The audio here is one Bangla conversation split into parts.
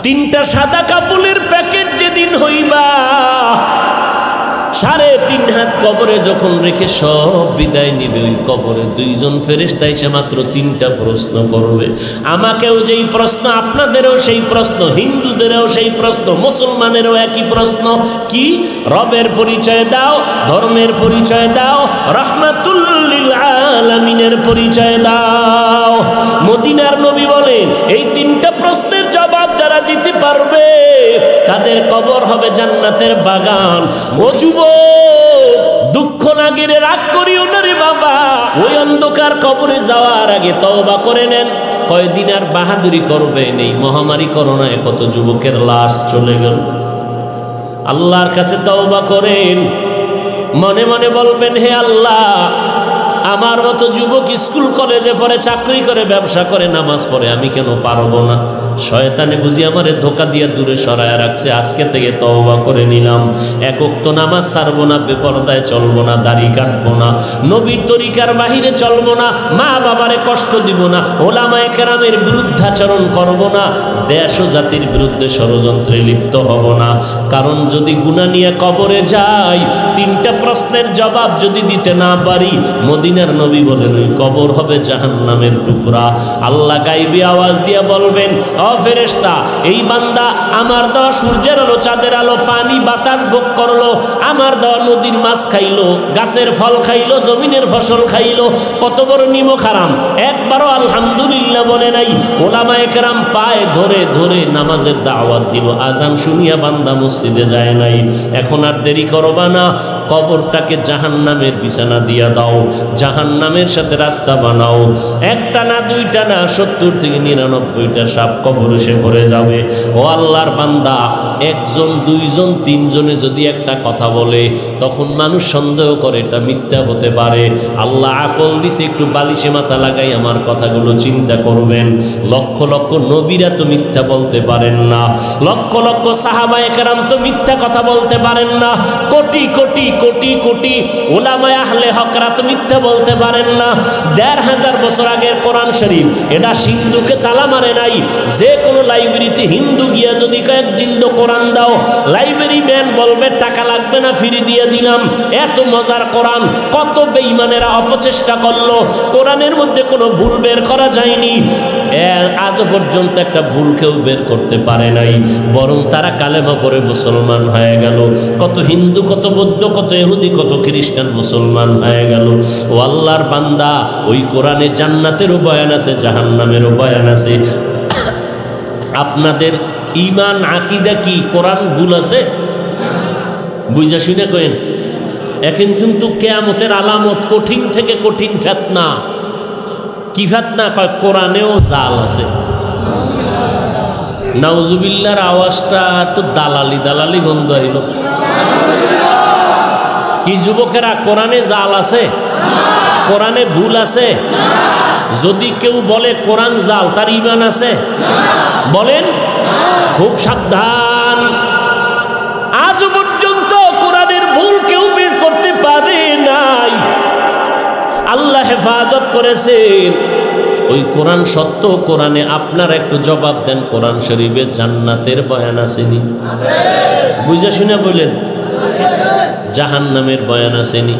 তিনটা সাদা কাপড়ের প্যাকেট যেদিন হইবা 3.5 হাত কবরে যখন রেখে সব বিদায় নিবে, ওই কবরে 2 জন ফেরেশতা এসে মাত্র 3টা প্রশ্ন করবে। আমাকেও যেই প্রশ্ন, আপনাদেরও সেই প্রশ্ন, হিন্দুদেরও সেই প্রশ্ন, মুসলমানেরও একই প্রশ্ন। কি? রবের পরিচয় দাও, ধর্মের পরিচয় দাও, রাহমাতুল লিল আলামিনের পরিচয় দাও। মদিনার নবী বলেন, এই 3টা প্রশ্নের জবাব যারা দিতে পারবে তাদের কবর হবে জান্নাতের বাগান। ও যুবক, দুঃখ লাগে রে, রাগ করিও না রে বাবা। ওই অন্ধকার কবরে যাওয়ার আগে তওবা করে নেন। কয়দিন আর বাহাদুরি করবেন? এই মহামারী করোনায় কত যুবকের লাশ চলে গেল। আল্লাহর কাছে তওবা করেন, মনে মনে বলবেন, হে আল্লাহ, আমার মতো যুবক স্কুল কলেজে পড়ে, চাকরি করে, ব্যবসা করে, নামাজ পড়ে, আমি কেন পারবো না? শয়তানে বুঝি আমারে ধোকা দিয়া দূরে সরায় রাখছে। আজকে থেকে তওবা করে নিলাম, 1 ওয়াক্ত নামাজ ছাড়বো না, বেপরদায় চলবো না, দাড়ি কাটবো না, নবীর তরিকার বাহিরে চলবো না, মা বাবারে কষ্ট দিব না, ওলামায়ে কেরামের বিরুদ্ধাচরণ করবো না, দেশ ও জাতির বিরুদ্ধে ষড়যন্ত্রে লিপ্ত হব না। কারণ যদি গুনাহ নিয়ে কবরে যাই, 3টা প্রশ্নের জবাব যদি দিতে না পারি, মদিনার নবী বলেন ওই কবর হবে জাহান্নামের টুকরা। আল্লাহ গাইবি আওয়াজ দিয়ে বলবেন, ও ফেরেশতা, এই বান্দা আমার দেওয়া সূর্যের আলো, চাঁদের আলো, পানি বাতাস ভোগ করলো, আমার দেওয়া নদীর মাছ খাইলো, গাছের ফল খাইলো, জমিনের ফসল খাইলো, কত বড় নিমক হারাম, একবারও আলহামদুলিল্লাহ বলে নাই। ওলামায়ে কেরাম পায়ে ধরে ধরে নামাজের দাওয়াত দিল, আজান শুনিয়া বান্দা মসজিদে যায় নাই। এখন আর দেরি করবা না, কবরটাকে জাহান্নামের বিছানা দিয়া দাও, জাহান্নামের সাথে রাস্তা বানাও। 1টা না 2টা না, 70 থেকে 99টা সাপ কবরে সে ভরে যাবে। ও আল্লাহর বান্দা, 1 জন 2 জন 3 জনে যদি একটা কথা বলে, তখন মানুষ সন্দেহ করে এটা মিথ্যা হতে পারে। আল্লাহ আকল দিছে, একটু বালিশে মাথা লাগাই আমার কথাগুলো চিন্তা করবেন। লক্ষ লক্ষ নবীরা তো মিথ্যা বলতে পারেন না, লক্ষ লক্ষ সাহাবায়ে কেরাম তো মিথ্যা কথা বলতে পারেন না, কোটি কোটি কোটি কোটি উলামায়ে আহলে হকরা তো মিথ্যা বলতে পারেন না। 1500 বছর আগের কোরআন শরীফ, এটা সিন্ধুকে তালা মারে নাই। যে কোনো লাইব্রেরিতে হিন্দু গিয়া যদি কয়েক জিল্দ কোরআন দাও, লাইব্রেরি ম্যান বলবে টাকা লাগবে না, ফ্রি দিয়ে দিলাম। এত মজার কোরআন, কত বেঈমানেরা অপচেষ্টা করলো, কোরআনের মধ্যে কোনো ভুল বের করা যায়নি। আজও পর্যন্ত একটা ভুল কেউ বের করতে পারে নাই, বরং তারা কালেমা পড়ে মুসলমান হয়ে গেল। কত হিন্দু, কত বৌদ্ধ, কত ইহুদি, কত খ্রিস্টান মুসলমান হয়ে গেল। ও আল্লাহর বান্দা, ওই কোরআনে জান্নাতেরও বয়ান আছে, জাহান্নামেরও বয়ান আছে। আপনাদের ঈমান আকীদা কি কোরআন ভুল আছে? বুঝা শুনে কইন। এখন কিন্তু কিয়ামতের আলামত, কঠিন থেকে কঠিন ফিতনা। কি ফিতনা? কয় কোরআনেও জাল আছে। নাউজুবিল্লাহর আওয়াজটা একটু দালালি দালালি গন্ধ হইল। কি যুবকেরা, কোরআনে জাল আছে? কোরআনে ভুল আছে? যদি কেউ বলে কোরআন জাল, তার ঈমান আছে? বলেন, খুব সাবধান। আজ পর্যন্ত কোরআনের ভুল কেউ বের করতে পারে নাই, আল্লাহ হেফাজত করেছেন। ওই কোরআন সত্য, কোরআনে আপনারা একটু জবাব দেন, কোরআন শরীফে জান্নাতের বয়ান আসেনি? বুঝা শুনে বলেন। জাহান্নামের বয়ান আসেনি?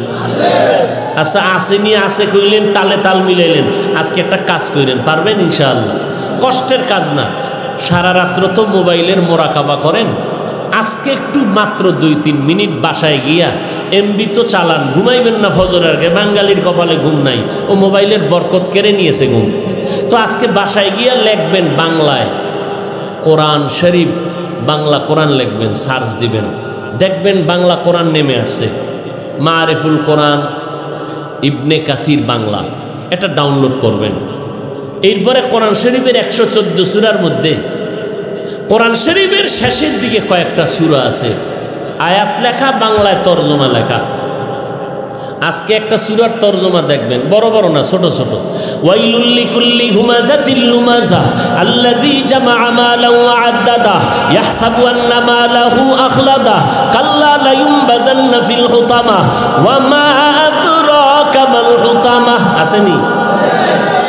আচ্ছা, আসেনি, আছে কইলেন, তালে তাল মিলাইলেন। আজকে একটা কাজ কইলেন, পারবেন ইনশাআল্লাহ? কষ্টের কাজ না। সারা রাত্র তো মোবাইলের মোরাকাবা করেন, আজকে একটু মাত্র 2-3 মিনিট বাসায় গিয়া এমবি তো চালান। ঘুমাইবেন না ফজরের আগে, বাঙালির কপালে ঘুম নাই, ও মোবাইলের বরকত কেড়ে নিয়েছে ঘুম। তো আজকে বাসায় গিয়া লিখবেন বাংলায় কোরআন শরীফ, বাংলা কোরআন লিখবেন, সার্চ দিবেন, দেখবেন বাংলা কোরআন নেমে আসছে। মারিফুল কোরআন ইবনে কাসির বাংলা, এটা ডাউনলোড করবেন। এরপরে কোরআন শরীফের 114 সূরার মধ্যে কোরআন শরীফের শেষের দিকে কয়েকটা সূরা আছে, আয়াত লেখা, বাংলায় তরজমা লেখা। আজকে একটা সূরার তরজমা দেখবেন, বড় বড় না, ছোট ছোট। ওয়াইলুল লিকুল্লি হুমাযাতিল লুমাযা আল্লাযী জামাআ মালান ওয়া আদ্দাদা ইয়াহসাবু আন্না মালাহু আখলাদা কাল্লা লা ইউনবাযান্না ফিল হুতামা ওয়া মা আদরাকা কামাল হুতামা আসেনি?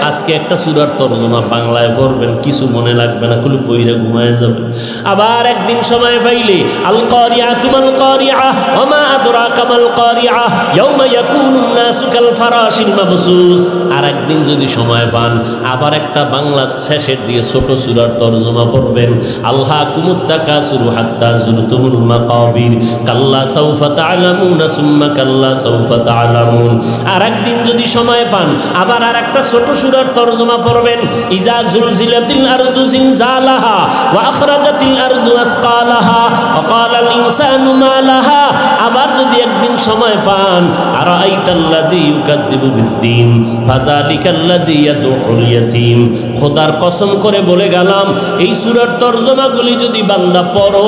আজকে একটা সূরার তরজমা বাংলায় পড়বেন, কিছু মনে লাগবে না, খুলে পইরা ঘুমায় যাবেন। আবার একদিন সময় পাইলে আল কারিআতু মাল কারিআহ ওয়া মা আদরাকা মাল কারিআহ ইয়াউমা ইয়াকুনুন নাসু কাল ফারাশিল মাবসুস। আর একদিন যদি সময় পান আবার একটা বাংলা শেষের দিয়ে ছোট সূরার তরজমা পড়বেন, আলহাকুমুত তাকাসুরু হাত্তা যুরতুমুল মাকাবির কাল্লা সাউফা তা'লামুনা সুম্মা কাল্লা সাউফা তা'লামুন। আর একদিন যদি সময় পান আবার আর একটা ছোট সূরার তরজমা পড়বেন, ইজা জুলজিলাতিল আরদু জিলজালাহা ওয়া আখরাজাতিল আরদু আসকালাহা ওয়া ক্বালাল ইনসানু মা লাহা। আবার যদি একদিন সময় পান, আরাআইতাল্লাযী ইউকাযযিবু বিদ্দীন ফাযালিকাল্লাযী ইয়াদউল ইয়াতীম। খোদার কসম করে বলে গেলাম, এই সূরার তরজমাগুলি যদি বান্দা পড়ো,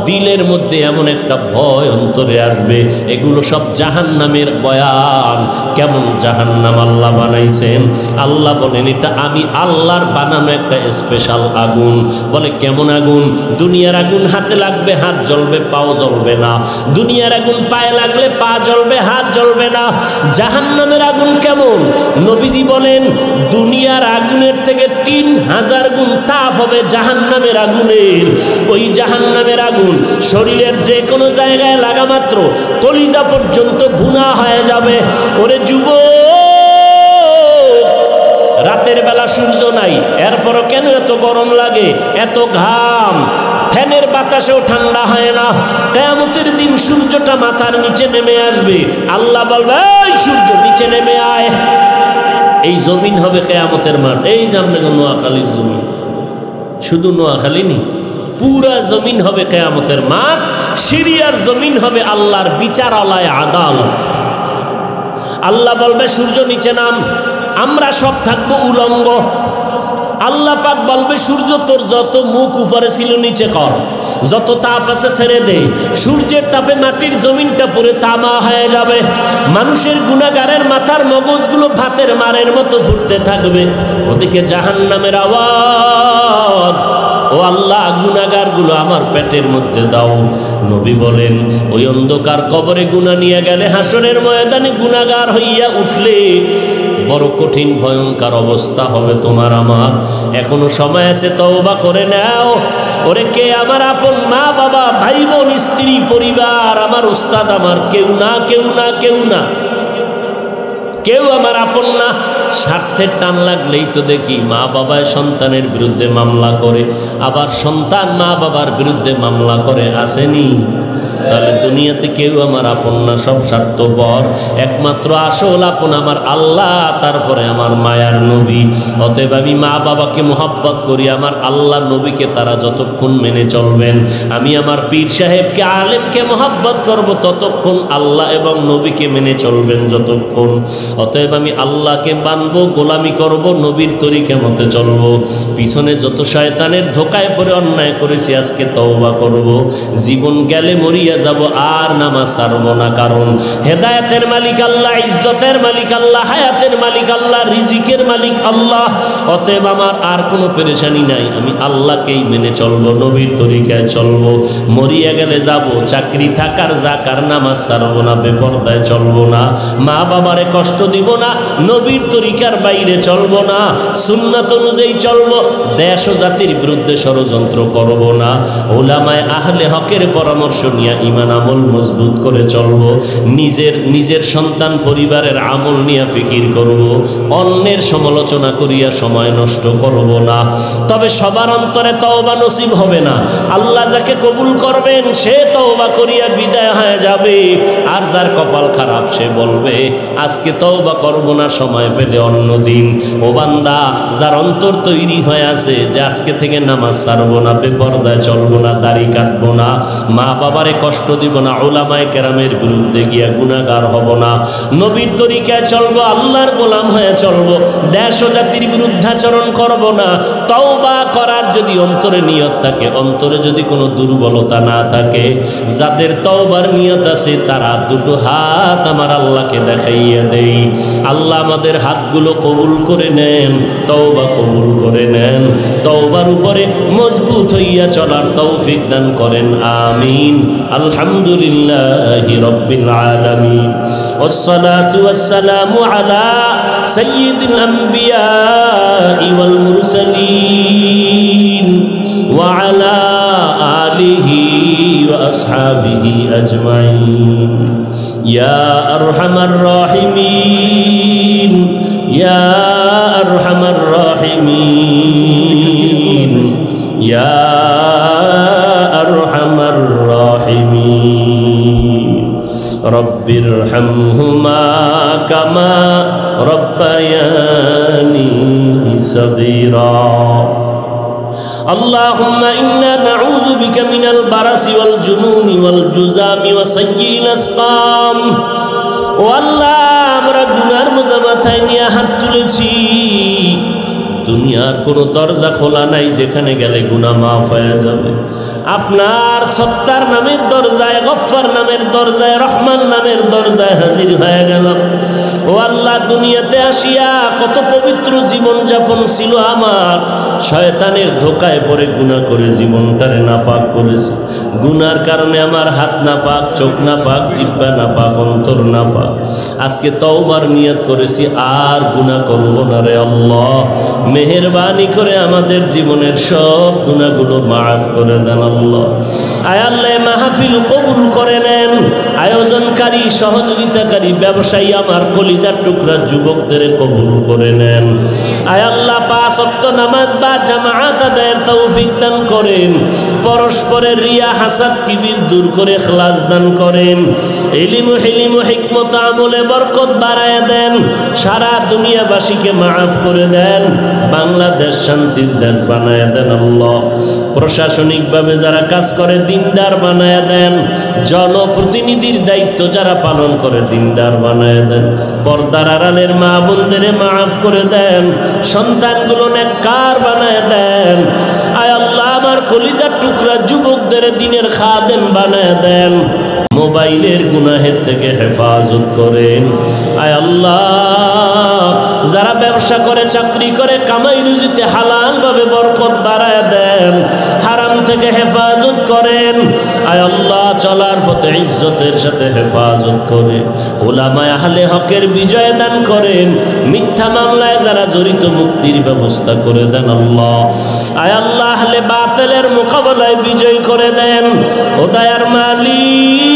দিলের মধ্যে এমন একটা ভয় অন্তরে আসবে, এগুলো সব জাহান্নামের বয়ান। কেমন জাহান্নাম আল্লাহ বানাইছেন? আল্লাহ বলেন এটা আমি আল্লাহর বানানো একটা স্পেশাল আগুন। বলে কেমন আগুন? দুনিয়ার আগুন হাতে লাগবে হাত জ্বলবে, পাও জ্বলবে না। দুনিয়ার আগুন পায়ে লাগলে পা জ্বলবে, হাত জ্বলবে না। জাহান্নামের আগুন কেমন? নবীজি বলেন দুনিয়ার আগুনের থেকে 3000 গুণ তাপ হবে জাহান্নামের আগুনের। ওই জাহান্নামের আগুন শরীরের যে কোনো জায়গায় লাগা মাত্র কলিজা পর্যন্ত ভুনা হয়ে যাবে। ওরে যুবক, রাতের বেলা সূর্য নাই, এরপরও কেন এত গরম লাগে, এত ঘাম? ফ্যানের বাতাসেও ঠান্ডা হয় না। কিয়ামতের দিন সূর্যটা মাথার নিচে নেমে আসবে, আল্লাহ বলবে এই সূর্য নিচে নেমে আয়। এই জমিন হবে কিয়ামতের মাঠ। এই যে আপনাদের নোয়াখালীর জমিন, শুধু নোয়াখালী নি, পুরা জমিন হবে কিয়ামতের মাঠ। সিরিয়ার জমিন হবে আল্লাহর বিচারালয়, আদালত। আল্লাহ বলবে সূর্য নিচে নাম, আমরা সব থাকবো উলঙ্গ। আল্লাহ পাক বলবে সূর্য তোর যত মুখ উপরে ছিল নিচে কর, যত তাপ আছে ছেড়ে দে। সূর্যের তাপে মাটির জমিনটা পুরো তামা হয়ে যাবে। মানুষের গুনাহগারের মাথার মগজগুলো ভাতের মারের মতো ফুটতে থাকবে। ওদিকে জাহান্নামের আওয়াজ, ও আল্লাহ গুনাহগারগুলো আমার পেটের মধ্যে দাও। নবী বলেন ওই অন্ধকার কবরে গুনাহ নিয়ে গেলে হাসরের ময়দানে গুনাহগার হইয়া উঠলে বড় কঠিন ভয়ঙ্কর অবস্থা হবে তোমার আমার। এখনো সময় আছে, তওবা করে নাও। ওরে কে আমার আপন? মা বাবা, ভাই বোন, স্ত্রী, পরিবার, আমার উস্তাদ, আমার কেউ না, কেউ না, কেউ না, কেউ আমার আপন না। স্বার্থের টান লাগলেই তো দেখি মা বাবায় সন্তানের বিরুদ্ধে মামলা করে, আবার সন্তান মা বাবার বিরুদ্ধে মামলা করে, আসেনি? তাহলে দুনিয়াতে কেউ আমার আপন না, সব স্বার্থপর। একমাত্র আসল আপন আমার আল্লাহ, তারপরে আমার মায়ার নবী। অতএব আমি মা বাবাকে মোহাব্বত করি, আমার আল্লাহ নবীকে তারা যতক্ষণ মেনে চলবেন। আমি আমার পীর সাহেবকে, আলেমকে মোহাব্বত করব ততক্ষণ, আল্লাহ এবং নবীকে মেনে চলবেন যতক্ষণ। অতএব আমি আল্লাহকে মানব, গোলামি করব, নবীর তরিকা মতে চলব। পিছনে যত শয়তানের ধোকায় পড়ে অন্যায় করেছি আজকে তওবা করব। জীবন গেলে মরিয়া যাব, আর নামাজ ছাড়ব না। কারণ হেদায়েতের মালিক আল্লাহ, ইজ্জতের মালিক আল্লাহ, হায়াতের মালিক আল্লাহ, রিজিকের মালিক আল্লাহ। অতএব আমার আর কোনো পেরেশানি নাই, আমি আল্লাহকেই মেনে চলব, নবীর তরিকায় চলব। মরিয়া গেলে যাব, চাকরি থাকার যাকার, নামাজ ছাড়ব না, বেপরদায় চলব না, মা বাবারে কষ্ট দিব না, নবীর তরিকার বাইরে চলব না, সুন্নাত অনুযায়ী চলব, দেশ ও জাতির বিরুদ্ধে ষড়যন্ত্র করব না। উলামায়ে আহলে হকের পরামর্শ নিয়ে ঈমান আমল মজবুত করে চলব। নিজের সন্তান পরিবারের আমল নিয়ে ফিকির করব। অন্যের সমালোচনা করিয়া সময় নষ্ট করব না। তবে সবার অন্তরে তওবা নসিব হবে না। আল্লাহ যাকে কবুল করবেন সে তওবা করিয়া বিদায় হয়ে যাবে, আর যার কপাল খারাপ সে বলবে আজকে তওবা করব না, সময় পেলে অন্য দিন। ও বান্দা, যার অন্তর তৈরি হয়ে আছে যে আজকে থেকে নামাজ ছাড়বো না, বেপরদায় চলবো না, দাড়ি কাটবো না, মা বাবারে কষ্ট দিব না, উলামায়ে কেরামের বিরুদ্ধে গিয়া গুনাহগার হব না, নবীর তরিকায় চলবো, আল্লাহর গোলাম হয়ে চলবো, দেশ ও জাতির বিরুদ্ধাচরণ করব না। তওবা করার যদি অন্তরে নিয়ত থাকে, অন্তরে যদি কোনো দুর্বলতা না থাকে, যাদের তওবার নিয়ত আছে তারা দুটো হাত আমার আল্লাহকে দেখাইয়া দেই। আল্লাহ আমাদের হাতগুলো কবুল করে নেন, তওবা কবুল করে নেন, তওবার উপরে মজবুত হইয়া চলার তৌফিক দান করেন, আমিন। আলহামদুলিল্লাহি রাব্বিল আলামিন ওয়াসসালাতু ওয়াসসালামু আলা সাইয়্যিদিল আমবিয়া ওয়াল মুরসালিন ওয়া আলা আলিহি ওয়া আসহাবিহি আজমাইন ইয়া আরহামার রাহিমিন ইয়া আরহামার রাহিমিন ইয়া আরহামার রাহিমিন রব্বিরহামহুমা কামা রব্বায়ানি সগীরা اللهم إنا نعوذ بك من البرص والجنون والجذام وسيء الأسقام والله আমরা গুনার বোঝা মাথায় নিয়ে হাত তুলেছি দুনিয়ার কোনো দরজা খোলা নাই যেখানে গেলে গুনাহ মাফ হয়ে যাবে আপনার সত্তার নামের দরজায় গফফার নামের দরজায় রহমান নামের দরজায় হাজির হয়ে গেলাম ও আল্লাহ দুনিয়াতে আসিয়া কত পবিত্র জীবন যাপন ছিল আমার শয়তানের ধোকায় পড়ে গুনাহ করে জীবনটারে নাপাক করেছি গুনার কারণে আমার হাত নাপাক চোখ নাপাক জিহ্বা নাপাক অন্তর নাপাক আজকে তওবার নিয়ত করেছি আর গুনাহ করব না রে আল্লাহ মেহেরবানি করে আমাদের জীবনের সব গুনাহগুলো মাফ করে দেন আল্লাহ আয় আল্লাহ মাহফিল কবুল করে নেন আয়োজনকারী সহযোগিতাকারী ব্যবসায়ী আমার কলিজার টুকরা যুবকদের কবুল করে নেন আয় আল্লাহ পাঁচ ওয়াক্ত নামাজ বা জামাআত আদায়ের তৌফিক দান করেন পরস্পরের রিয়া হাসাদ কিবির দূর করে ইখলাস দান করেন ইলম ও হিলম ও হিকমত আমলে বরকত বাড়ায় দেন সারা দুনিয়াবাসীকে মাফ করে দেন বাংলাদেশ শান্তির দেশ বানায় দেন আল্লাহ প্রশাসনিকভাবে যারা কাজ করে দিনদার বানায় দেন জনপ্রতিনিধির দায়িত্ব যারা পালন করে দিনদার বানায় দেন পর্দার আড়ালের মা বোনদের মাফ করে দেন সন্তানগুলো নেককার বানায় দেন আয় আল্লাহ আমার কলিজার টুকরা যুবকদের দিনের খাদেম বানায় দেন মোবাইলের গুনাহের থেকে হেফাজত করেন আয় আল্লাহ যারা ব্যবসা করে চাকরি করে কামাই রুজিতে হালাল ভাবে বরকত বাড়ায় দেন হারাম থেকে হেফাজত করেন আয় আল্লাহ চলার পথে ইজ্জতের সাথে হেফাজত করে উলামায়ে আহলে হকের বিজয় দান করেন মিথ্যা মামলায় যারা জড়িত মুক্তির ব্যবস্থা করে দেন আল্লাহ আয় আল্লাহ আহলে বাতিলের মোকাবেলায় বিজয় করে দেন ও দয়ার মালিক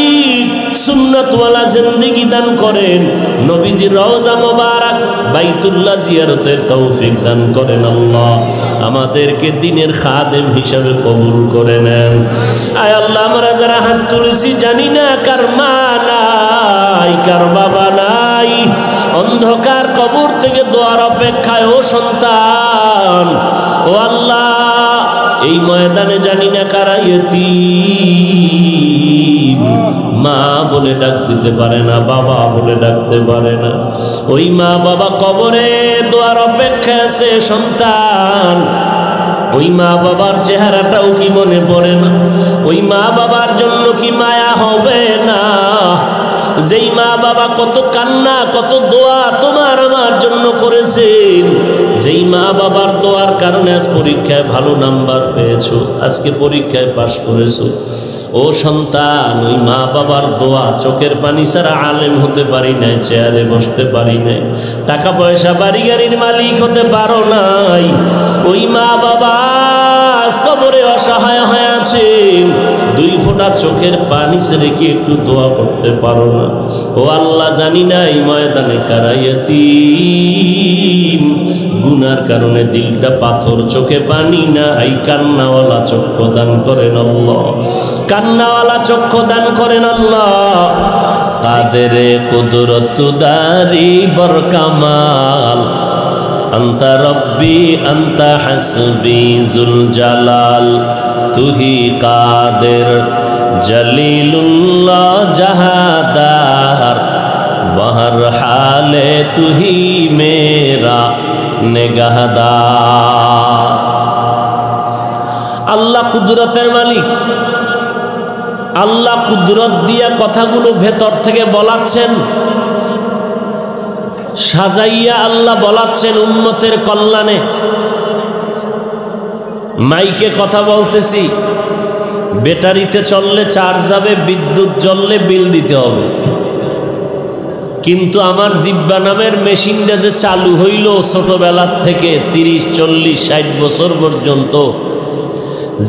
সুন্নতওয়ালা জিন্দেগি দান করেন নবীজির রওজা মোবারক বাইতুল্লাহ জিয়ারতের তৌফিক দান করেন আল্লাহ আমাদেরকে দ্বীনের খাদেম হিসাবে কবুল করে নেন আয় আল্লাহ আমরা যারা হাত তুলেছি জানি না কার মা নাই কার বাবা নাই অন্ধকার কবর থেকে দোয়ার অপেক্ষায় ও সন্তান ও আল্লাহ এই ময়দানে জানি না কারা ইয়তীম মা বলে ডাক দিতে পারে না বাবা বলে ডাকতে পারে না ওই মা বাবা কবরে দোয়ার অপেক্ষায় আছে সন্তান ওই মা বাবার চেহারাটাও কি মনে পড়ে না ওই মা বাবার জন্য কি মায়া হবে না যেই মা বাবা কত কান্না কত দোয়া তোমার আমার জন্য করেছেন যেই মা বাবার দোয়ার কারণে আজ পরীক্ষায় ভালো নাম্বার পেয়েছো আজকে পরীক্ষায় পাশ করেছো ও সন্তান ওই মা বাবার দোয়া চোখের পানি ছাড়া আলেম হতে পারি নাই চেয়ারে বসতে পারি নাই টাকা পয়সা বাড়ি গাড়ির মালিক হতে পারো নাই ওই মা বাবা কবরে অসহায় হয়ে আছেন দুই ফোঁটা চোখের পানি ছেড়ে কি একটু দোয়া করতে পারো না ও আল্লাহ জানি না এই ময়দানে কারা ইয়তীম গুনার কারণে দিলটা পাথর চোখে পানি নাই কান্নাওয়ালা চক্ষু দান করেন আল্লাহ কান্নাওয়ালা চক্ষু দান করেন আল্লাহ কাদেরে কুদরত দারি বরকামাল আন্তা রব্বি আন্তা হাসবি জুল জালাল তুহি কাদের জলিলুল্লাহ জাহাদার বহর হালে তুহি মেরা নেগাহদার আল্লাহ কুদরতের মালিক আল্লাহ কুদরত দিয়া কথাগুলো ভেতর থেকে বলাচ্ছেন সাজাইয়া আল্লাহ বলাচ্ছেন উম্মতের কল্যাণে মাইকে কথা বলতেছি ব্যাটারিতে চললে চার্জ যাবে, বিদ্যুৎ জ্বললে বিল দিতে হবে। কিন্তু আমার জিব্বা নামের মেশিনটা যে চালু হইল ছোটবেলার থেকে 30, 40, 60 বছর পর্যন্ত,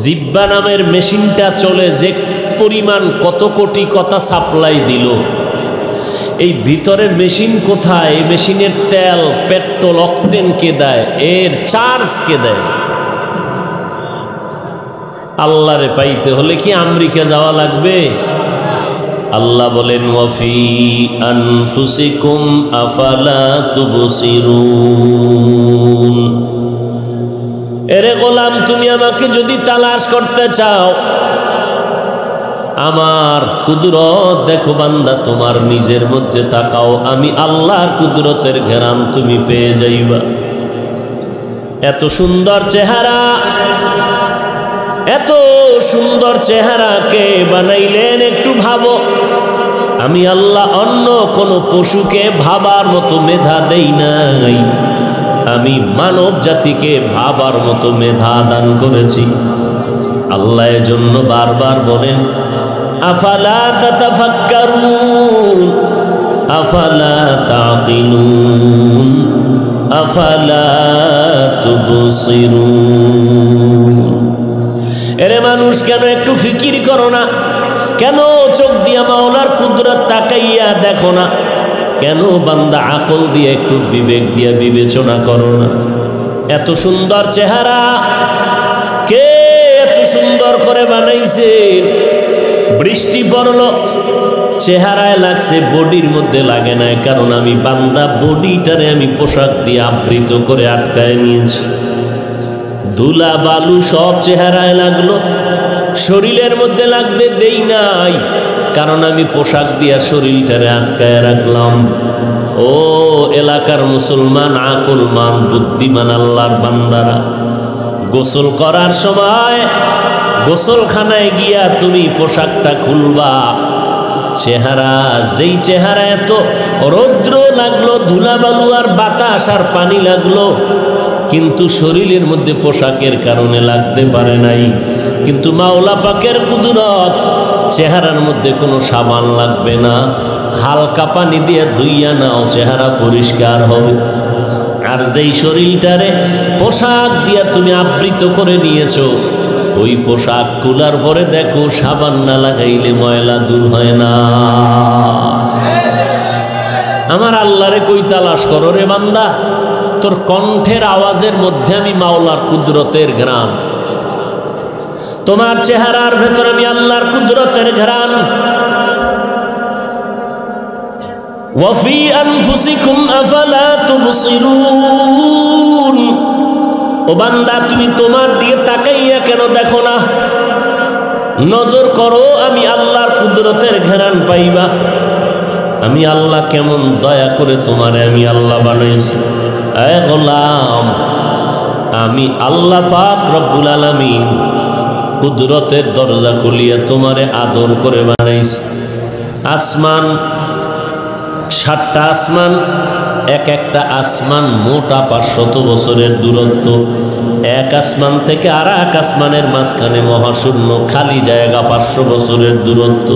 জিব্বা নামের মেশিনটা চলে যে পরিমাণ কত কোটি কথা সাপ্লাই দিল, এই ভিতরের মেশিন কোথায়? এই মেশিনের তেল, পেট্রোল, অকটেন কে দেয়? এর চার্জ কে দেয়? আল্লাহরে পাইতে হলে কি আমেরিকা যাওয়া লাগবে? আল্লাহ বলেন ওয়াফি আনফুসিকুম আফালা তুবসিরুন। এরে গোলাম, তুমি আমাকে যদি তালাশ করতে চাও, আমার কুদরত দেখো বান্দা, তোমার নিজের মধ্যে তাকাও, আমি আল্লাহর কুদরতের ঘেরান তুমি পেয়ে যাইবা। এত সুন্দর চেহারা, এত সুন্দর চেহারাকে বানাইলেন একটু ভাবো। আমি আল্লাহ অন্য কোন পশুকে ভাবার মতো মেধা দেই নাই, আমি মানব জাতিকে ভাবার মতো মেধা দান করেছি। আল্লাহ এজন্য বারবার বলেন আফালা তাতাফাক্কারুন আফালা তাকিলুন আফালা তুবসিরুন। এরে মানুষ, কেন একটু ফিকির করো না? কেন চোখ দিয়া মাওলার কুদরত তাকাইয়া দেখো না? কেন বান্দা আকল দিয়ে একটু বিবেক দিয়ে বিবেচনা করো না? এত সুন্দর চেহারা কে এত সুন্দর করে বানাইছে? বৃষ্টি পড়লো, চেহারায় লাগছে, বডির মধ্যে লাগে না, কারণ আমি বান্দা বডিটারে আমি পোশাক দিয়ে আবৃত করে আটকায় নিয়েছি। ধুলা বালু সব চেহারায় লাগলো, শরীরের মধ্যে লাগতে দেই নাই, কারণ আমি পোশাক দিয়া শরীরটারে আটকায় রাখলাম। ও এলাকার মুসলমান, আকলমান, বুদ্ধিমান আল্লাহর বান্দারা, গোসল করার সময় গোসলখানায় গিয়া তুমি পোশাকটা খুলবা, চেহারা যেই চেহারা এত রৌদ্র লাগলো, ধুলাবালু আর বাতাস আর পানি লাগলো, কিন্তু শরীরের মধ্যে পোশাকের কারণে লাগতে পারে নাই। কিন্তু মাওলা পাকের কুদরত, চেহারার মধ্যে কোনো সাবান লাগবে না, হালকা পানি দিয়ে ধুইয়া নাও, চেহারা পরিষ্কার হবে। আর যেই শরীরটারে পোশাক দিয়া তুমি আবৃত করে নিয়েছো, ওই পোশাক খোলার পরে দেখো সাবান না লাগাইলে ময়লা দূর হয় না। আমার আল্লাহরে কই তালাশ করো রে বান্দা? তোর কণ্ঠের আওয়াজের মধ্যে আমি মাওলার কুদরতের ঘ্রাণ, তোমার চেহারার ভেতর আমি আল্লাহর কুদরতের ঘ্রাণ। ওয়াফি আনফুসিকুম আফালা তুবসিরুন। ও বান্দা, তুমি তোমার দিকে তাকাইয়া কেন দেখো না? নজর করো, আমি আল্লাহর কুদরতের ঘ্রাণ পাইবা। আমি আল্লাহ কেমন দয়া করে তোমারে আমি আল্লাহ বানাইছি। এ গোলাম, আমি আল্লাহ পাক রব্বুল আলামিন কুদরতের দরজা খুলিয়া তোমারে আদর করে বানাইছি। আসমান, 7টা আসমান, এক একটা আসমান মোটা 500 বছরের দূরত্ব। এক আসমান থেকে আর এক আসমানের মাঝখানে মহাশূন্য খালি জায়গা, 500 বছরের দূরত্ব।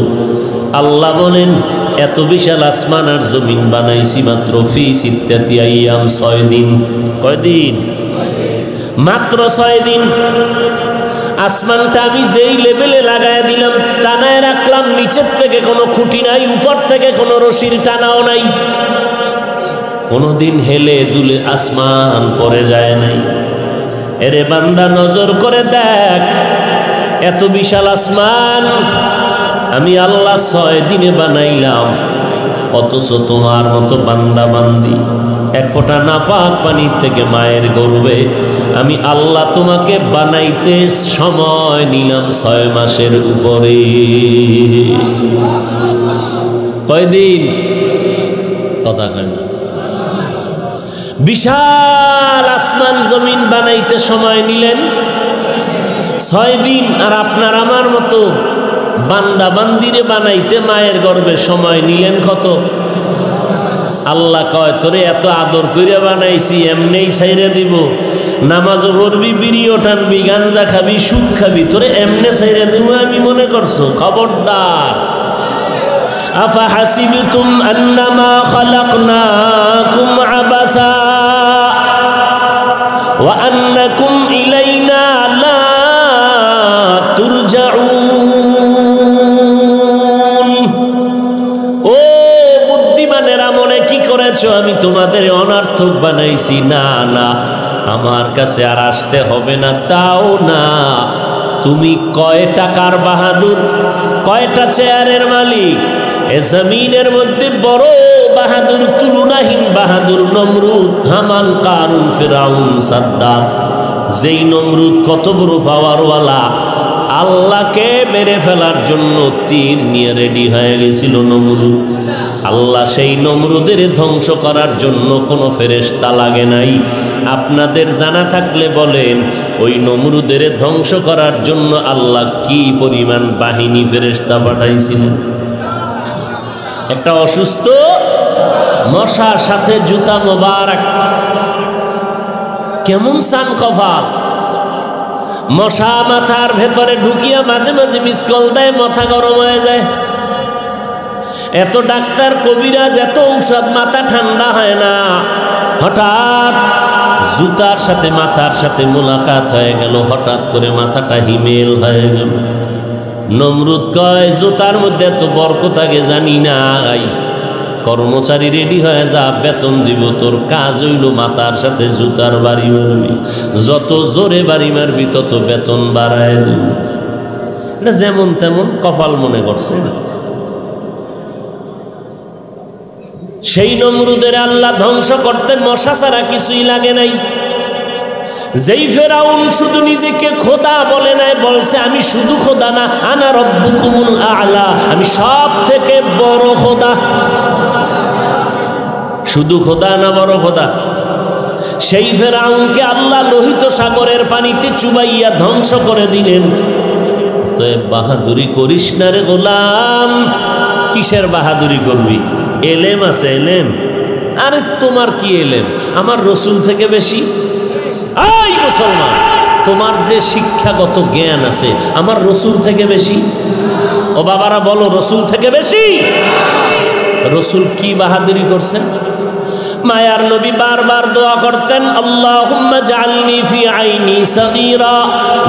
আল্লাহ বলেন এত বিশাল আসমান আর জমিন বানাইছি মাত্র ফি সিত্তাতি আইয়াম, 6 দিন। কয়দিন? মাত্র 6 দিন। আসমানটা আমি যেই লেভেলে লাগায় দিলাম, টানায় রাখলাম, নিচের থেকে কোনো খুঁটি নাই, উপর থেকে কোনো রশির টানাও নাই, কোনোদিন হেলে দুলে আসমান পড়ে যায় নাই। এরে বান্দা, নজর করে দেখ, এত বিশাল আসমান আমি আল্লাহ 6 দিনে বানাইলাম, অথচ তোমার মতো বান্দা বান্দি এক ফোঁটা নাপাক পানির থেকে মায়ের গর্ভে আমি আল্লাহ তোমাকে বানাইতে সময় নিলাম 6 মাসের উপরে। কয়দিন? কথা কয় না। বিশাল আসমান জমিন বানাইতে সময় নিলেন 6 দিন, আর আপনার আমার মতো বান্দা বান্দিরে বানাইতে মায়ের গর্ভে সময় নিলেন কত? আল্লাহ কয়, তোরে এত আদর করে বানাইছি, এমনেই ছাইরে দিব? নামাজও পড়বি, বিড়িও টানবি, গাঞ্জা খাবি, সুদ খাবি, তোরে এমনে ছাইরে দিব আমি? করছো? খবরদার। আফাহাসিবতুম আন্নামা খালাকনাকুম আবাসা ওয়া আন্নাকুম ইলাইনা লা তুরজাউন। ও বুদ্ধিমানেরা, মনে কি করেছো আমি তোমাদের অনর্থক বানাইছি? না না, আমার কাছে আর আসতে হবে না। তাও না, তুমি কয় টাকার বাহাদুর, কয়টা চেয়ারের মালিক? এ জমিনের মধ্যে বড় বাহাদুর, তুলনাহীন বাহাদুর নমরুদ, হামান, কারুন, ফিরাউন, সাদ্দাত। যেই নমরুদ কত বড় পাওয়ারওয়ালা, আল্লাহকে মেরে ফেলার জন্য তীর নিয়ে রেডি হয়ে গেছিল নমরুদ। আল্লাহ সেই নমরুদের ধ্বংস করার জন্য কোনো ফেরেশতা লাগে নাই। আপনাদের জানা থাকলে বলেন, ওই নমরুদের ধ্বংস করার জন্য আল্লাহ কি পরিমাণ বাহিনী ফেরেশতা পাঠাইছিলেন? একটা অসুস্থ মশার সাথে জুতা মোবারক, কেমন সান কফাল। মশা মাথার ভেতরে ঢুকিয়া মাঝে মাঝে মিসকল দেয়, মাথা গরম হয়ে যায়। এত ডাক্তার কবিরাজ, এত ঔষধ, মাথা ঠান্ডা হয় না। হঠাৎ জুতার সাথে মাথার সাথে মোলাকাত হয়ে গেল, হঠাৎ করে মাথাটা হিমেল হয়ে গেল। নমরুদ কয়, জুতার মধ্যে এত বরকত আগে জানি নাই। কর্মচারী রেডি হয়ে যা, বেতন দিব। তোর কাজ হইল মাথার সাথে জুতার বাড়ি মারবি, যত জোরে বাড়ি মারবি তত বেতন বাড়ায় দিব। এটা যেমন তেমন কপাল মনে করছে। সেই নমরুদের আল্লাহ ধ্বংস করতে মশা ছাড়া কিছুই লাগে নাই। যেই ফেরাউন শুধু নিজেকে খোদা বলে নাই, বলছে আমি শুধু খোদা না, আনা রব্বুকুমুল আ'লা, আমি সব থেকে বড় খোদা। শুধু খোদা না, বড় খোদা। সেই ফেরাউনকে আল্লাহ লোহিত সাগরের পানিতে চুবাইয়া ধ্বংস করে দিলেন। তো বাহাদুরি করিস না রে গোলাম। কিসের বাহাদুরি করবি? এলেম আছে, এলেম। আরে তোমার কি এলেম? আমার রসুল থেকে বেশি? এই মুসলমান, তোমার যে শিক্ষাগত জ্ঞান আছে আমার রসুল থেকে বেশি? ও বাবারা বলো, রসুল থেকে বেশি? রসুল কি বাহাদুরি করছেন? মায়ার নবী বারবার দোয়া করতেন, আল্লাহুম্মা জাআলনি ফি আইনি সাগীরা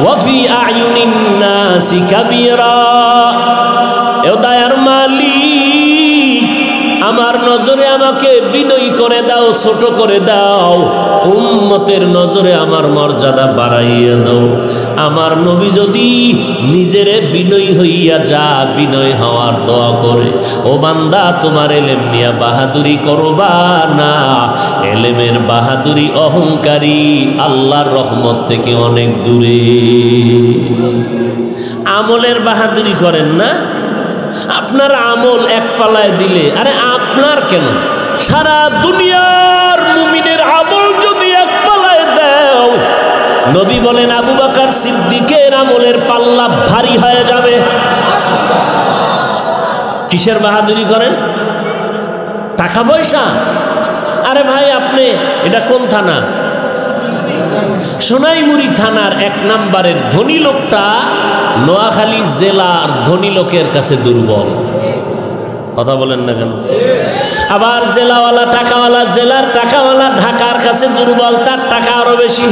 ওয়া ফি আয়ুনিন নাসি কাবীরা। ও দয়ার মালিক, আমার নজরে আমাকে বিনয়ী করে দাও, ছোট করে দাও। উম্মতের নজরে আমার মর্যাদা বাড়াইয়া দাও। আমার নবী যদি নিজেরে বিনয়ী হইয়া যা, বিনয় হওয়ার দোয়া করে, ও বান্দা তোমার এলেম নিয়া বাহাদুরি করবা না। এলেমের বাহাদুরি অহংকারী, আল্লাহর রহমত থেকে অনেক দূরে। আমলের বাহাদুরি করেন না। আপনার আমল এক পালায় দিলে, আরে আপনার কেন, সারা দুনিয়ার মুমিনের আমল যদি এক পালায় দাও, নবী বলেন আবু বকর সিদ্দিকের আমলের পাল্লা ভারী হয়ে যাবে। কিসের বাহাদুরি করেন? টাকা পয়সা? আরে ভাই, আপনি এটা কোন থানা? সোনাইমুড়ি থানার 1 নম্বরের ধনী লোকটা নোয়াখালী জেলার ধনী লোকের কাছে দুর্বল। কথা বলেন না কেন? আবার জেলাওয়ালা, টাকাওয়ালা, জেলার টাকাওয়ালা ঢাকার কাছে দুর্বল, তার টাকা আরো বেশি।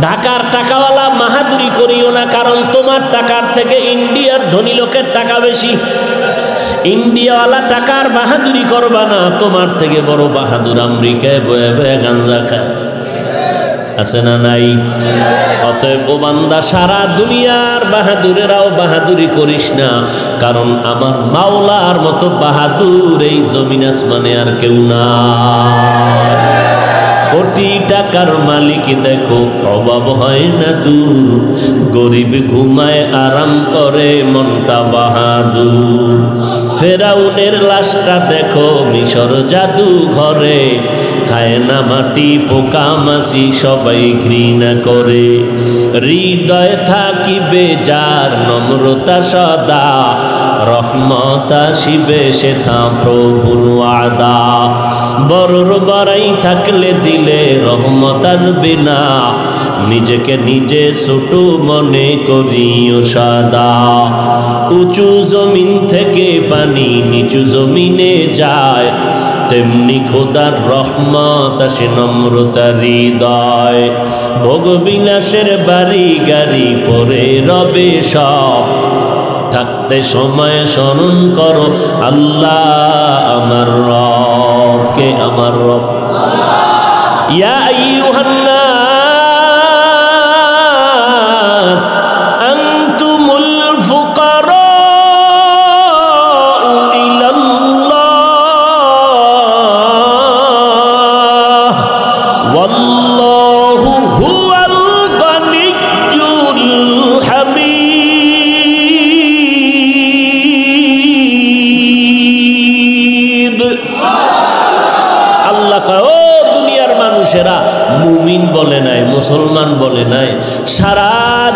ঢাকার টাকাওয়ালা বাহাদুরি করিও না, কারণ তোমার টাকার থেকে ইন্ডিয়ার ধনী লোকের টাকা বেশি। ইন্ডিয়াওয়ালা টাকার বাহাদুরি করবা না, তোমার থেকে বড় বাহাদুর আমেরিকায় বয়ে বয়ে গাঞ্জা খায়। আছে না নাই? অতএব ও বান্দা, সারা দুনিয়ার বাহাদুরেরাও বাহাদুরি করিস না, কারণ আমার মাওলার মতো বাহাদুর এই জমিন আসমানে আর কেউ না। কোটি টাকার মালিক দেখো, অভাব হয় না দূর, গরিব ঘুমায় আরাম করে মনটা বাহাদুর। ফেরাউনের লাশটা দেখো মিশর জাদু ঘরে, খায় না মাটি পোকা মাছি সবাই ঘৃণা করে। হৃদয় থাকিবে যার নম্রতা সদা, রহমত আসিবে সেথা প্রভুর ওয়াদা। বড়র বড়াই থাকলে দিলে রহমত আসবে না, নিজেকে নিজে ছোট মনে করিও সাদা। উঁচু জমিন থেকে পানি নিচু জমিনে যায়, তেমনি খোদার রহমত আসে নম্রতার হৃদয়। ভোগবিলাসের বাড়ি গাড়ি পরে রবে সব, থাকতে সময় স্মরণ করো আল্লাহ আমার রব। কে আমার রব? ইয়া আইয়ুহান নাস আনতুমুল ফুকারা ইলাল্লাহ ওয়াল্লাহু হুয়াল গানিয়্যুল হামিদ। আল্লাহ কয়, ও দুনিয়ার মানুষেরা, মুমিন বলে নাই, মুসলমান বলে নাই, সারা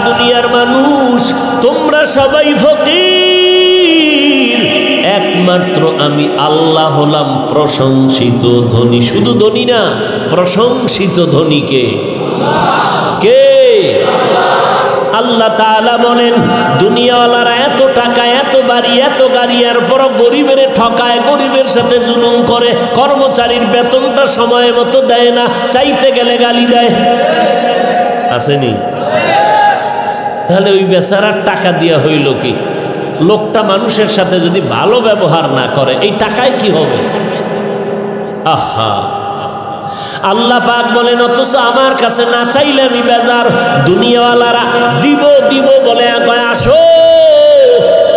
দুনিয়ার মানুষ তোমরা সবাই ফকির, একমাত্র আমি আল্লাহ হলাম প্রশংসিত ধনী। শুধু ধনী না, প্রশংসিত ধনীকে কে? আল্লাহ তাআলা বলেন, দুনিয়াওয়ালারা এত টাকা, এত বাড়ি, এত গাড়ি, এরপর গরিবের ঠকায়, গরিবের সাথে জুলুম করে, কর্মচারীর বেতনটা সময় মতো দেয় না, চাইতে গেলে গালি দেয়। আসেনি? তাহলে ওই বেচারার টাকা দিয়া হইল কি? লোকটা মানুষের সাথে যদি ভালো ব্যবহার না করে, এই টাকায় কি হবে? আহা, আল্লাহ পাক বলেন, অথচ আমার কাছে না চাইলে আমি বেজার। দুনিয়াওয়ালারা দিব দিব বলে কয়, আসো,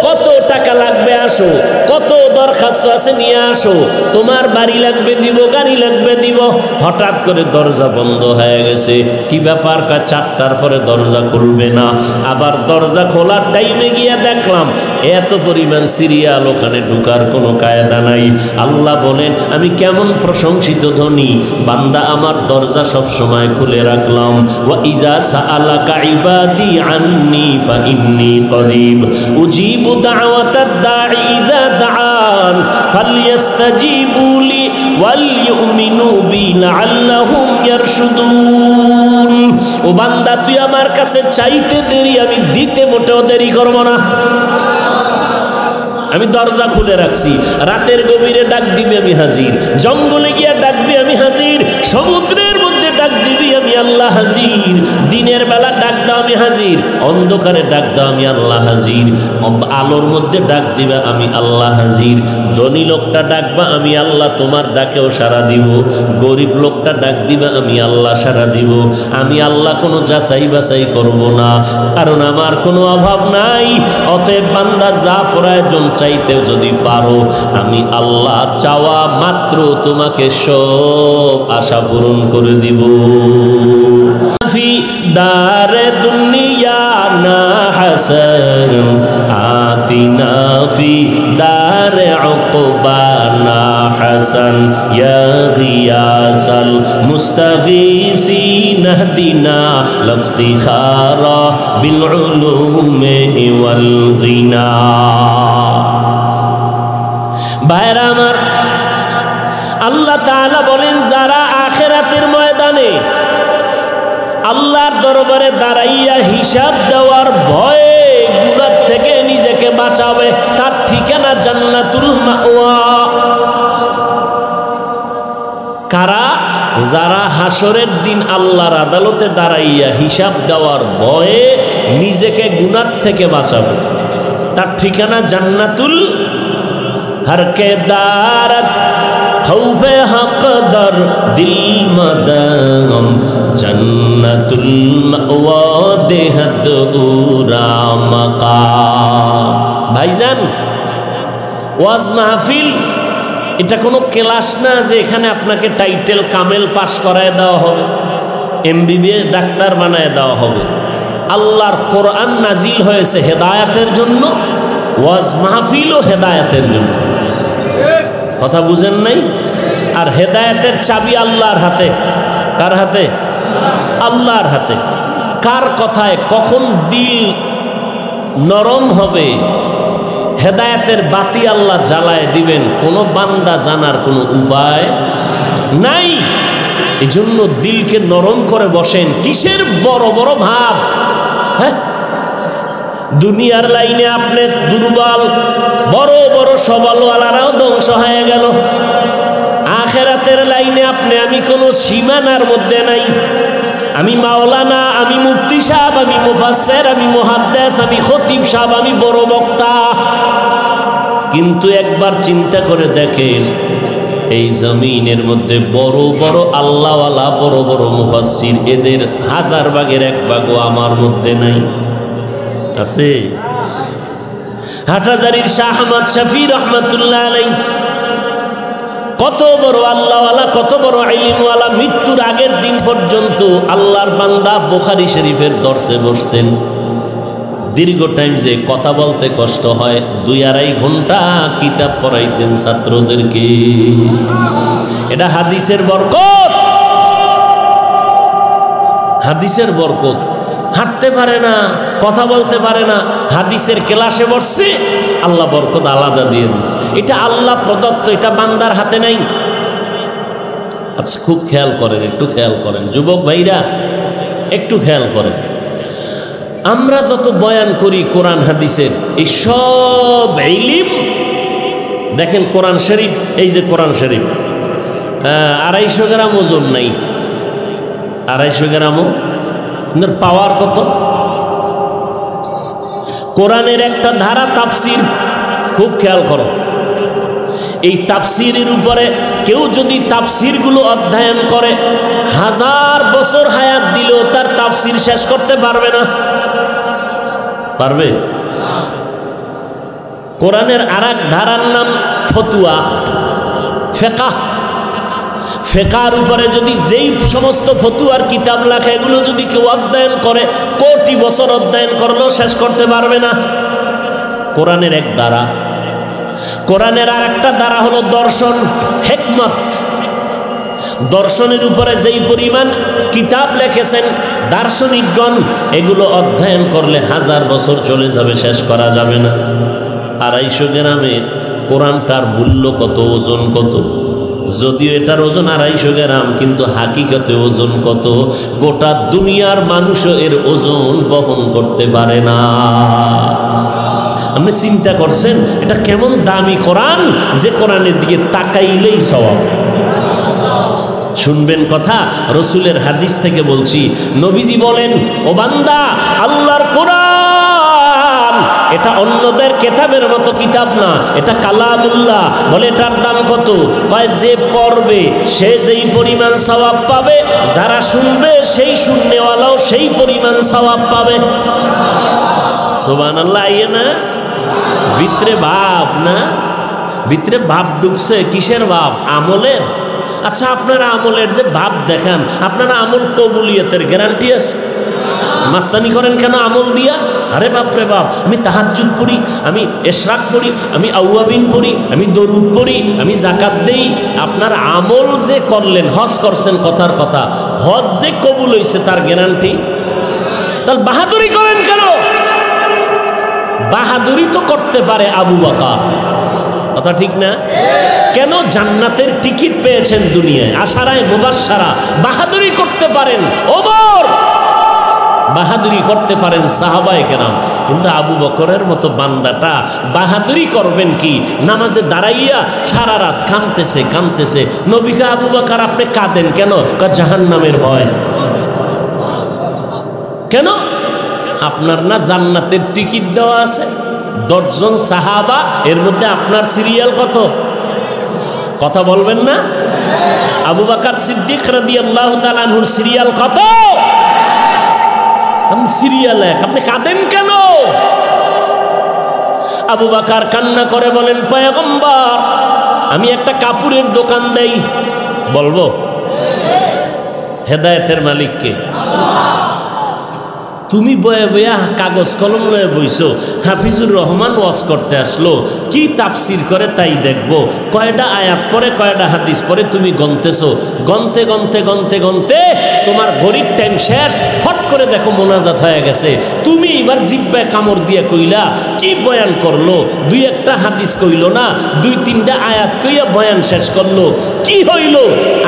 কত টাকা লাগবে আসো, কত দরখাস্ত আছে নিয়ে আসো, তোমার বাড়ি লাগবে দিব, গাড়ি লাগবে দিব। হঠাৎ করে দরজা বন্ধ হয়ে গেছে। কি ব্যাপার? 4টার পরে দরজা খুলবে না। আবার দরজা খোলার টাইমে গিয়ে দেখলাম এত পরিমাণ সিরিয়াল, ওখানে ঢুকার কোনো কায়দা নাই। আল্লাহ বলেন, আমি কেমন প্রশংসিত ধনী বান্দা, আমার দরজা সব সময় খুলে রাখলাম। ওয়া ইজা সাআলাকা ইবাদি আন্নি ফাইন্নী করিব উজিবু দাওয়াতাদ দাঈ ইযা দাআন ফালইস্তাজিবু লি ওয়াল ইউমিনু বি লাআল্লাহুম ইয়ারশুদুন। ও বান্দা, তুই আমার কাছে চাইতে দেরি, আমি দিতে মোটেও দেরি করব না। আমি দরজা খুলে রাখছি, রাতের গভীরে ডাক দিবি আমি হাজির, জঙ্গলে গিয়া ডাকবি আমি হাজির, সমুদ্রের মধ্যে ডাক দিবি আমি আল্লাহ হাজির, দিনের বেলা ডাক দাও আমি হাজির, অন্ধকারে ডাক দাও আমি আল্লাহ হাজির, আলোর মধ্যে ডাক দিবা আমি আল্লাহ হাজির। ধনী লোকটা ডাকবা আমি আল্লাহ তোমার ডাকেও সাড়া দিব, গরিব লোকটা ডাক দিবা আমি আল্লাহ সাড়া দিব। আমি আল্লাহ কোনো যাচাই বাছাই করব না, কারণ আমার কোনো অভাব নাই। অতএব বান্দা, যা প্রয়োজন চাইতেও যদি পারো, আমি আল্লাহ চাওয়া মাত্র তোমাকে সব আশা পূরণ করে দিব। ফি দারে দুনিয়া না হাসান আতিনা ফি দারে উকবা না হাসান ইয়া গিয়াসাল মুস্তাগীসিন ইহদিনা লাফতিখারা বিল উলুমি ওয়াল গিনা। ভাইরা আমার, আল্লাহ তাআলা বলেন, যারা আখিরাতের ময়দানে আল্লাহর দরবারে দাঁড়াইয়া হিসাব দেওয়ার ভয়ে গুনাহ থেকে নিজেকে বাঁচাবে, তার ঠিকানা জান্নাতুল মাওয়া। কারা? যারা হাসরের দিন আল্লাহর আদালতে দাঁড়াইয়া হিসাব দেওয়ার ভয়ে নিজেকে গুনাহ থেকে বাঁচাবে, তার ঠিকানা জান্নাতুল। हर के दारत खौफे हक दर दिल मदम जन्नतुल मअवा देहत उरा मकाम। भाईजान, ওয়াজ মাহফিল এটা কোনো ক্লাস না যে এখানে আপনাকে টাইটেল কামেল পাস করায় দেওয়া হবে, এমবিবিএস ডাক্তার বানায় দেওয়া হবে। আল্লাহর কোরআন নাজিল হয়েছে হেদায়েতের জন্য, ওয়াজ মাহফিলও হেদায়েতের জন্য। কথা বুঝেন নাই? আর হেদায়েতের চাবি আল্লাহর হাতে। কার হাতে? আল্লাহর হাতে। কার কথায় কখন দিল নরম হবে, হেদায়েতের বাতি আল্লাহ জ্বালায় দিবেন, কোনো বান্দা জানার কোনো উপায় নাই। এই জন্য দিলকে নরম করে বসেন। কিসের বড় বড় ভাব? হ্যাঁ, দুনিয়ার লাইনে আপনি দুর্বল, বড় বড় সবলওয়ালারাও ধ্বংস হয়ে গেল। আখেরাতের লাইনে আপনি আমি কোনো সীমানার মধ্যে নাই। আমি মাওলানা, আমি মুফতি সাহেব, আমি মুফাসসির, আমি মুহাদ্দিস, আমি খতিব সাহেব, আমি বড় বক্তা। কিন্তু একবার চিন্তা করে দেখেন, এই জমিনের মধ্যে বড় বড় আল্লাহওয়ালা, বড় বড় মুফাসসির, এদের 1000 ভাগের 1 ভাগও আমার মধ্যে নাই। আছে? হাটহাজারীর শাহ আহমদ শফি রহমাতুল্লাহ আলাইহি কত বড় আল্লাহওয়ালা, কত বড় ইলমওয়ালা, মৃত্যুর আগের দিন পর্যন্ত আল্লাহর বান্দা বুখারী শরীফের দর্শে বসতেন। দীর্ঘ টাইম যে কথা বলতে কষ্ট হয়, 2-2.5 ঘন্টা কিতাব পড়াইতেন ছাত্রদেরকে। এটা হাদিসের বরকত, হাদিসের বরকত। হাঁটতে পারে না, কথা বলতে পারে না, হাদিসের ক্লাসে বসছে, আল্লাহ বরকত আলাদা দিয়ে দিচ্ছে। এটা আল্লাহ প্রদত্ত, এটা বান্দার হাতে নাই। আচ্ছা, খুব খেয়াল করেন, একটু খেয়াল করেন যুবক ভাইরা, একটু খেয়াল করেন। আমরা যত বয়ান করি কোরআন হাদিসের, এই সব ইলম দেখেন, কোরআন শরীফ, এই যে কোরআন শরীফ 250 গ্রাম ওজন নাই, 250 গ্রামও পাওয়ার কত? কোরআনের একটা ধারা তাফসির, খুব খেয়াল করো। এই তাফসিরের উপরে কেউ যদি তাফসিরগুলো অধ্যয়ন করে, 1000 বছর হায়াত দিলেও তার তাফসির শেষ করতে পারবে না। পারবে? কোরআনের আরেক ধারার নাম ফতুয়া, ফিকহ। ফিকহের উপরে যদি যেই সমস্ত ফতুয়ার কিতাব লেখা, এগুলো যদি কেউ অধ্যয়ন করে, কোটি বছর অধ্যয়ন করলেও শেষ করতে পারবে না। কোরআনের এক ধারা। কোরআনের আর একটা ধারা হলো দর্শন, হিকমত। দর্শনের উপরে যেই পরিমাণ কিতাব লিখেছেন দার্শনিকগণ, এগুলো অধ্যয়ন করলে 1000 বছর চলে যাবে, শেষ করা যাবে না। 250 গ্রামের কোরআনটার মূল্য কত, ওজন কত? যদিও এটার ওজন 250 গ্রাম, কিন্তু হাকিকতে ওজন কত? গোটা দুনিয়ার মানুষও এর ওজন বহন করতে পারে না। আপনি চিন্তা করছেন এটা কেমন দামি কোরআন, যে কোরআনের দিকে তাকাইলেই সওয়াব। শুনবেন কথা, রসুলের হাদিস থেকে বলছি। নবীজি বলেন, ও বান্দা, আল্লাহর কোরআন এটা অন্যদের কিতাবের মতো কিতাব না, এটা কালামুল্লাহ। বলে এটার দাম কত? কয় যে পড়বে সে যেই পরিমাণ সওয়াব পাবে, যারা শুনবে সেই শুননেওয়ালাও সেই পরিমাণ সওয়াব পাবে। সুবহানাল্লাহ। আইয়ে না ভিতরে ভাব, না ভিতরে ভাব ঢুকছে। কিসের ভাব? আমলের। আচ্ছা, আপনারা আমলের যে ভাব দেখান, আপনারা আমল কবুলিয়তের গ্যারান্টি আছে? মাস্তানি করেন কেন আমল দিয়া? আরে বাপরে বাপ, আমি তাহাজ্জুদ পড়ি, আমি ইশরাক পড়ি, আমি আউয়াবিন পড়ি, আমি দরুদ পড়ি, আমি যাকাত দেই। আপনার আমল যে করলেন, হজ করছেন, কথার কথা, হজ যে কবুল হইছে তার গ্যারান্টি? তাহলে বাহাদুরি করেন কেন? বাহাদুরি তো করতে পারে আবু বকর, কথা ঠিক না? কেন? জান্নাতের টিকিট পেয়েছেন দুনিয়ায়, আশারায় মুবাশশারা। বাহাদুরি করতে পারেন ওমর, বাহাদুরি করতে পারেন সাহাবায়ে কেরাম, কিন্তু আবু বকরের মতো বান্দাটা বাহাদুরি করবেন কি? নামাজে দাঁড়াইয়া সারা রাত কাঁদতেছে কাঁদতেছে। নবীকে, আবু বকর আপনি কাঁদেন কেন? জাহান্নামের ভয়। কেন? আপনার না জান্নাতের টিকিট দেওয়া আছে? 10 জন সাহাবা, এর মধ্যে আপনার সিরিয়াল কত? কথা বলবেন না? আবু বকর সিদ্দিক রাদিয়াল্লাহু তাআলা আনহুর সিরিয়াল কত? আপনি সিরিয়াল 1, আপনি কাঁদেন কেন? আবু বকর কান্না করে বলেন, পয়গম্বর, আমি একটা কাপড়ের দোকান দেই। বলবো? হেদায়েতের মালিক কে? তুমি বয়ে বইয়া কাগজ কলম লয়ে বইছো, হাফিজুর রহমান ওয়াজ করতে আসলো, কি তাফসির করে তাই দেখবো, কয়টা আয়াত পরে কয়টা হাদিস পরে তুমি গনতেছো, গনতে গনতে গনতে গনতে তোমার ঘড়ির টাইম শেষ, ফট করে দেখো মোনাজাত হয়ে গেছে। তুমি এবার জিব্বায় কামড় দিয়ে কইলা কি বয়ান করলো, দুই একটা হাদিস কইল না, দুই তিনটা আয়াত কইয়া বয়ান শেষ করলো, কি হইল?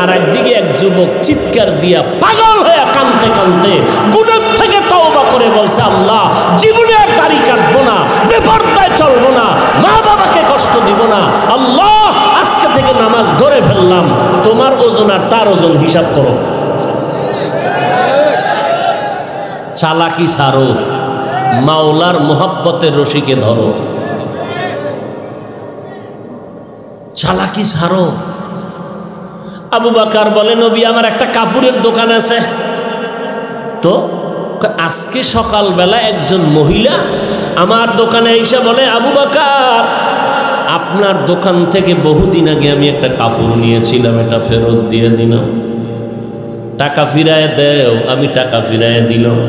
আর একদিকে এক যুবক চিৎকার দিয়া পাগল হয়ে কাঁদতে কাঁদতে গুনাহ থেকে তওবা করে বলছে, আল্লাহ জীবনে আর দাড়ি কাটবো না, বেপরদায় চলবো না, মা বাবাকে কষ্ট দিব না, আল্লাহ আজকে থেকে নামাজ ধরে ফেললাম। তোমার ওজন আর তার ওজন হিসাব করো। চালাকি ছাড়ো, মাওলার মোহাব্বতের রশিকে ধরো। চালাকি ছাড়ো। আবু বকর বলে, নবী আমার একটা কাপড়ের দোকান আছে। তো আজকে সকালবেলা একজন মহিলা আমার দোকানে এসে বলে, আবু বকর আপনার দোকান থেকে বহুদিন আগে আমি একটা কাপড় নিয়েছিলাম, এটা ফেরত দিয়ে দিলাম, টাকা ফিরায় দেও। আমি টাকা ফিরায় দিলাম।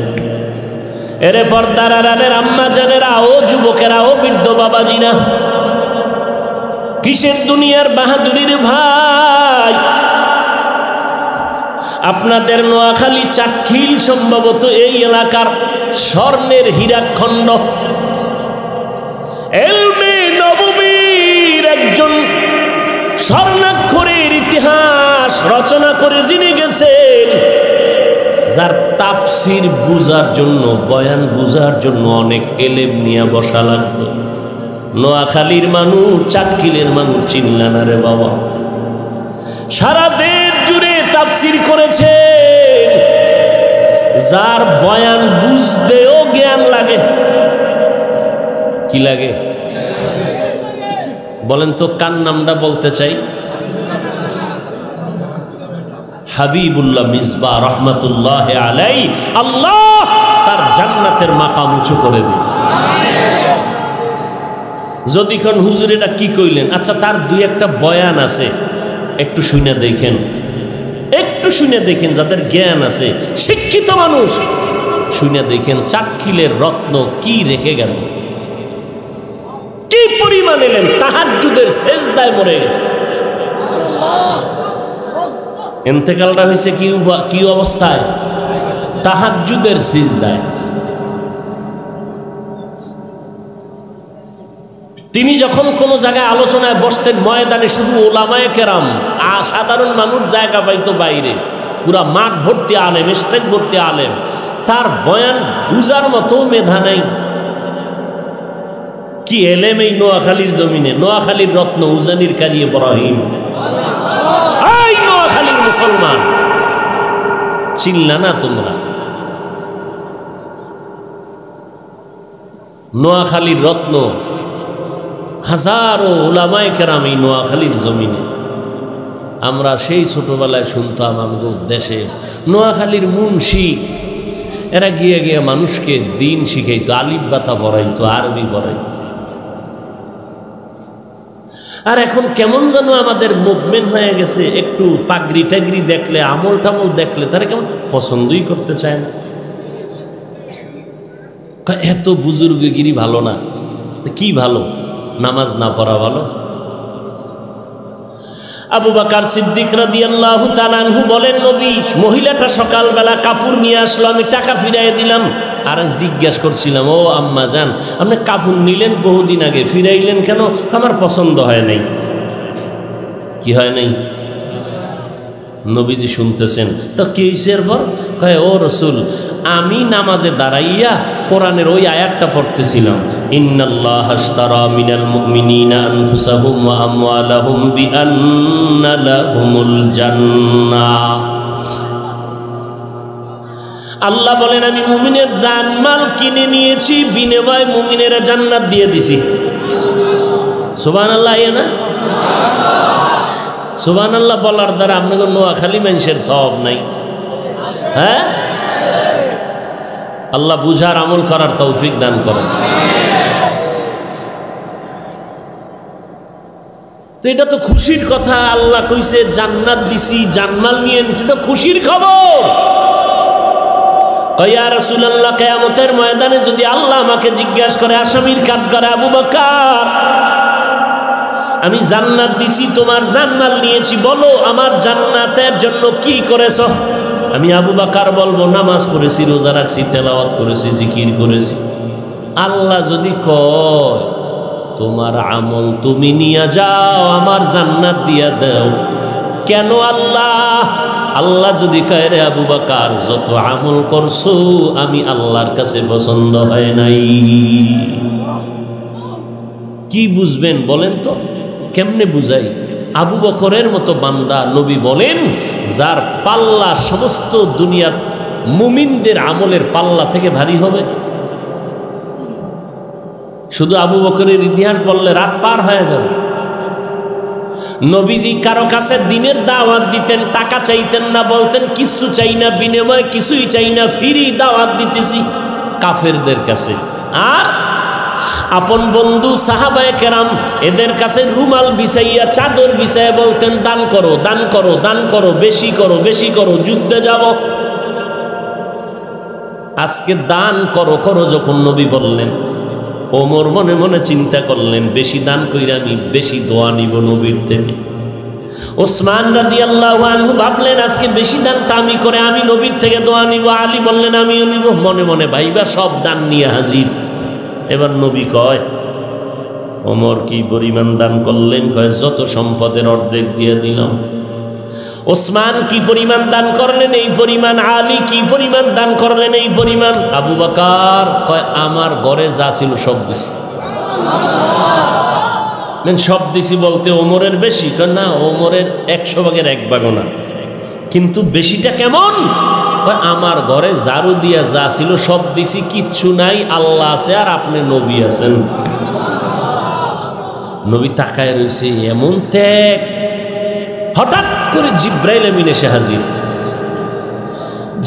এরে পর্দার আড়ালের আম্মা জানেরা, ও যুবকেরা, ও বৃদ্ধ বাবাজিরা, কিসের দুনিয়ার বাহাদুরির ভাই? আপনাদের নোয়াখালী চাটখিল সম্ভবত এই এলাকার স্বর্ণের হীরাখণ্ড। এলমে নববীর একজন স্বর্ণাক্ষরের ইতিহাস রচনা করে যিনি গেছেন, যার তাফসির বুঝার জন্য, বয়ান বুঝার জন্য অনেক এলেম নিয়ে বসা লাগবে। নোয়াখালীর মানুষ, চাটখিলের মানুষ চিনলা না রে বাবা। সারা দেশ জুড়ে তাফসির করেছে, যার বয়ান বুঝতেও জ্ঞান লাগে। কি লাগে বলেন তো? কার নামটা বলতে চাই? হাবিবুল্লাহ মিসবাহ রহমাতুল্লাহ আলাইহি। আল্লাহ তার জান্নাতের মাকাম উঁচু করে দিন। যদি কোন হুজুর এটা কি কইলেন, আচ্ছা তার দুই একটা বয়ান আছে, একটু শুনে দেখেন, একটু শুনে দেখেন। যাদের জ্ঞান আছে, শিক্ষিত মানুষ, শুনে দেখেন চাটখিলের রত্ন কি রেখে গেল, কি পরিমাণ এলেন। তাহাজ্জুদের সেজদায় মরে গেছে। ইন্তেকালটা হয়েছে কি অবস্থায়? তাহাজ্জুদের সিজদায়। তিনি যখন কোনো জায়গায় আলোচনায় বসতেন, ময়দানে শুধু ওলামায়ে কেরাম, সাধারণ মানুষ জায়গা পাইতো বাইরে, পুরা মাঠ ভর্তি আলেম, স্টেজ ভর্তি আলেম। তার বয়ান বুঝার মতো মেধা নাই। কি এলেম এই নোয়াখালীর জমিনে! নোয়াখালীর রত্ন উজানির কারি ইব্রাহিম। এই নোয়াখালীর মুসলমান, চিনলা না তোমরা? নোয়াখালীর রত্ন, হাজারো উলামায়ে কেরাম এই নোয়াখালীর জমিনে। আমরা সেই ছোটবেলায় শুনতাম আমগো দেশে নোয়াখালীর মুন্সি, এরা গিয়ে গিয়ে মানুষকে দিন শিখাইতো, আলিফ বাতা পড়াইতো, আরবি পড়াইতো। আর এখন কেমন যেন আমাদের মুভমেন্ট হয়ে গেছে, একটু পাগড়ি টাগড়ি দেখলে, আমল টামল দেখলে তারা কেমন পছন্দই করতে চায় না। এত বুজুর্গগিরি ভালো না। কি ভালো? নামাজ না পড়া ভালো? আবু বকর সিদ্দিক রাদিয়াল্লাহু তাআলা আনহু বলেন, নবী মহিলাটা সকালবেলা কাপড় নিয়ে আসলো, আমি টাকা ফিরাইয়ে দিলাম। আর জিজ্ঞাসা করছিলাম, ও আম্মা জান, আপনি কাপড় নিলেন বহুদিন আগে, ফিরাইলেন কেন? আমার পছন্দ হয় নাই। কি হয় নাই? নবীজি শুনতেছেন। তো কি হয়েছে এরপর? কয়, ও রসুল, আমি নামাজে দাঁড়াইয়া কোরআনের ওই আয়াতটা পড়তেছিলাম, ইন্নাল্লাহা আশতারা মিনাল মুমিনিনা আনফুসাহুম ওয়া আমওয়ালাহুম বিআন্না লাহুমুল জান্নাহ। আল্লাহ বলেন, আমি মুমিনের জানমাল কিনে নিয়েছি, বিনিময়ে মুমিনেরা জান্নাত দিয়ে দিছি। সুবহানাল্লাহ। না সুবহানাল্লাহ বলার দ্বারা আপনাদের নোয়াখালী মানুষের সওয়াব নাই? হ্যাঁ, আল্লাহ বুঝার আমল করার তৌফিক দান করেন। তো এটা তো খুশির কথা। আল্লাহ কইছে জান্নাত দিছি, জানমাল নিয়ে নিছি, তো খুশির খবর। ইয়া রাসূলুল্লাহ, কিয়ামতের ময়দানে যদি আল্লাহ আমাকে জিজ্ঞাসা করে, আসামির কাঠগড়ে আবু বকর, আমি জান্নাত দিছি, তোমার জান্নাত নিয়েছি, বলো আমার জান্নাতের জন্য কি করেছো? আমি আবু বকর বলবো, নামাজ পড়েছি, রোজা রাখছি, তেলাওয়াত করেছি, জিকির করেছি। আল্লাহ যদি কয় তোমার আমল তুমি নিয়ে যাও, আমার জান্নাত দিয়া দাও, কেন আল্লাহ যদি কয় রে আবু বকর, যত আমল করছো আমি আল্লাহর কাছে পছন্দ হয় নাই, কি বুঝবেন বলেন তো? কেমনে বুঝাই? আবু বকরের মতো বান্দা নবী বলেন, যার পাল্লা সমস্ত দুনিয়ার মুমিনদের আমলের পাল্লা থেকে ভারী হবে। শুধু আবু বকরের ইতিহাস বললে রাত পার হয়ে যাবে। নবীজি কারো কাছে দিনের দাওয়াত দিতেন, টাকা চাইতেন না, বলতেন কিছু চাই না, বিনিময়ে কিছুই চাই না, ফ্রি দাওয়াত দিতেছি কাফেরদের কাছে। আর আপন বন্ধু সাহাবায়ে কেরাম, এদের কাছে রুমাল বিছাইয়া, চাদর বিছাইয়া বলতেন দান করো, দান করো, দান করো, বেশি করো, বেশি করো, যুদ্ধে যাব। আজকে দান করো করো যখন নবী বললেন, ওমর মনে মনে চিন্তা করলেন, বেশি দান কইরা আমি বেশি দোয়া নিব নবীর থেকে। ওসমান রাদিয়াল্লাহু আনহু ভাবলেন, আজকে বেশি দানটা আমি করে আমি নবীর থেকে দোয়া নিব। আলী বললেন, আমিও নিব। মনে মনে ভাইবা সব দান নিয়ে হাজির। এবার নবী কয়, ওমর কি পরিমাণ দান করলেন? কয়, যত সম্পদের অর্ধেক দিয়ে দিলাম। ওসমান কি পরিমাণ দান করলেন? এই পরিমাণ। আলী কি পরিমাণ দান করলেন? এই পরিমাণ। আবু বকর কয়, আমার ঘরে যা ছিল সব দিছি। সব দিছি বলতে ওমরের বেশি? কয় না, ওমরের 100 ভাগের 1 ভাগও না, কিন্তু বেশিটা কেমন? কয়, আমার ঘরে ঝাড়ু দিয়া যা ছিল সব দিছি, কিচ্ছু নাই, আল্লাহ আছে আর আপনি নবী আছেন। নবী তাকায় রয়েছে, এমন ত্যাগ। হঠাৎ করে জিব্রাইল আমিন এসে হাজির।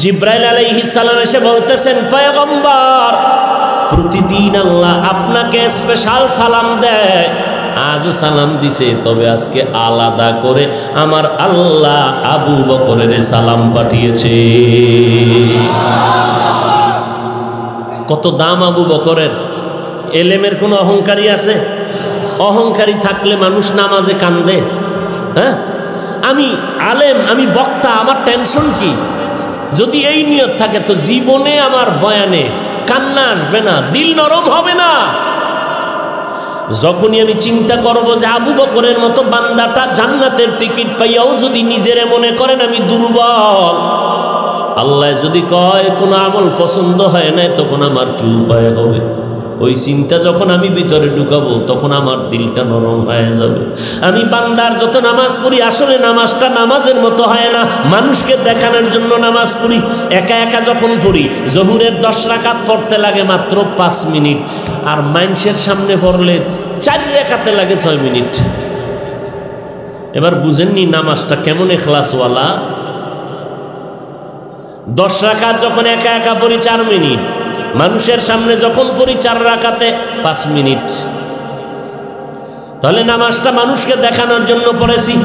জিব্রাইল আলাইহিস সালাম এসে বলতেছেন, পয়গম্বর, প্রতিদিন আল্লাহ আপনাকে স্পেশাল সালাম দেয়, আজও সালাম দিছে, তবে আজকে আলাদা করে আমার আল্লাহ আবু বকরের সালাম পাঠিয়েছে। কত দাম আবু বকরের! এলেমের কোনো অহংকারী আছে? অহংকারী থাকলে মানুষ নামাজে কান্দে। হ্যাঁ, আমি আলেম, আমি বক্তা, আমার টেনশন কি? যদি এই নিয়ত থাকে তো জীবনে আমার বয়ানে কান্না আসবে না, দিল নরম হবে না। যখনই আমি চিন্তা করব যে আবু বকরের মতো বান্দাটা জান্নাতের টিকিট পাইয়াও যদি নিজেরে মনে করেন আমি দুর্বল, আল্লাহ যদি কয় কোনো আমল পছন্দ হয় না, তখন আমার কি উপায় হবে? ওই চিন্তা যখন আমি ভিতরে ঢুকাবো, তখন আমার দিলটা নরম হয়ে যাবে। আমি বান্দার যত নামাজ পড়ি, আসলে নামাজটা নামাজের মতো হয় না, মানুষকে দেখানোর জন্য নামাজ পড়ি। একা একা যখন পড়ি, জহুরের 10 রাকাত পড়তে লাগে মাত্র 5 মিনিট, আর মানুষের সামনে পড়লে 4 রাকাতে লাগে 6 মিনিট। এবার বুঝেননি নামাজটা কেমন ইখলাসওয়ালা? 10 রাকাত যখন একা একা পড়ি 4 মিনিট, মানুষের সামনে যখন পড়ি 4 রাকাতে 5 মিনিট। তাহলে নামাজটা মানুষকে দেখানোর জন্য পড়েছি।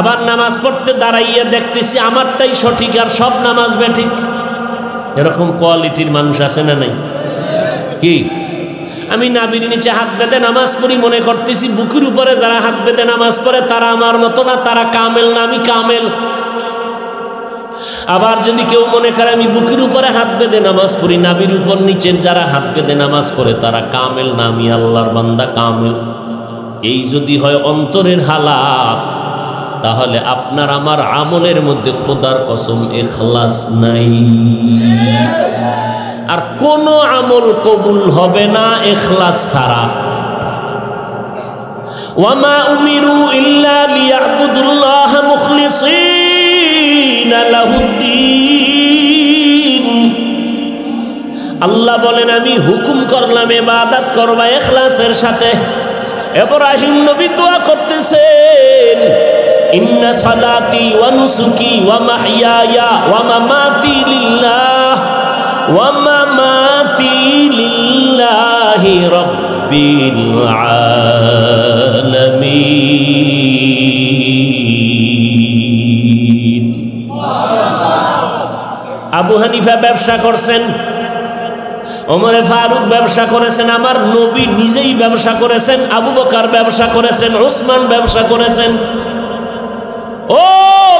আবার নামাজ পড়তে দাঁড়াইয়া দেখতেছি আমারটাই সঠিক আর সব নামাজ বেঠিক। এরকম কোয়ালিটির মানুষ আছে না নাই? কি আমি নাবির নিচে হাত বেঁধে নামাজ পড়ি, মনে করতেছি বুকের উপরে যারা হাত বেঁধে নামাজ পড়ে তারা আমার মতো না, তারা কামেল না, আমি কামেল। আবার যদি কেউ মনে করে আমি বুকের উপরে হাত বেঁধে নামাজ পড়ি, নাবির উপর নিচের যারা হাত বেঁধে নামাজ পড়ে তারা কামেল না, আমি আল্লাহর বান্দা কামেল। এই যদি হয় অন্তরের হালাত, তাহলে আপনার আমার আমলের মধ্যে খোদার কসম ইখলাস নাই। আর কোন আমল কবুল হবে না ইখলাস ছাড়া। ওয়ামা উমিরু ইল্লা লিয়াবুদুল্লাহ মুখলিসিনা লাহুদ্দিন। আল্লাহ বলেন, আমি হুকুম করলাম ইবাদত করবা ইখলাসের সাথে। ইব্রাহিম নবী দোয়া করতেছেন, ইন্না সালাতি ওয়া নুসুকি ওয়া মাহইয়ায়া ওয়া মামাতি লিল্লাহ ওয়া মামাতি লিল্লাহি রাব্বিল আলামিন। আবু হানিফা ব্যবসা করছেন, ওমরে ফারুক ব্যবসা করেছেন, আমার নবী নিজেই ব্যবসা করেছেন, আবু বকর ব্যবসা করেছেন, ওসমান ব্যবসা করেছেন। ও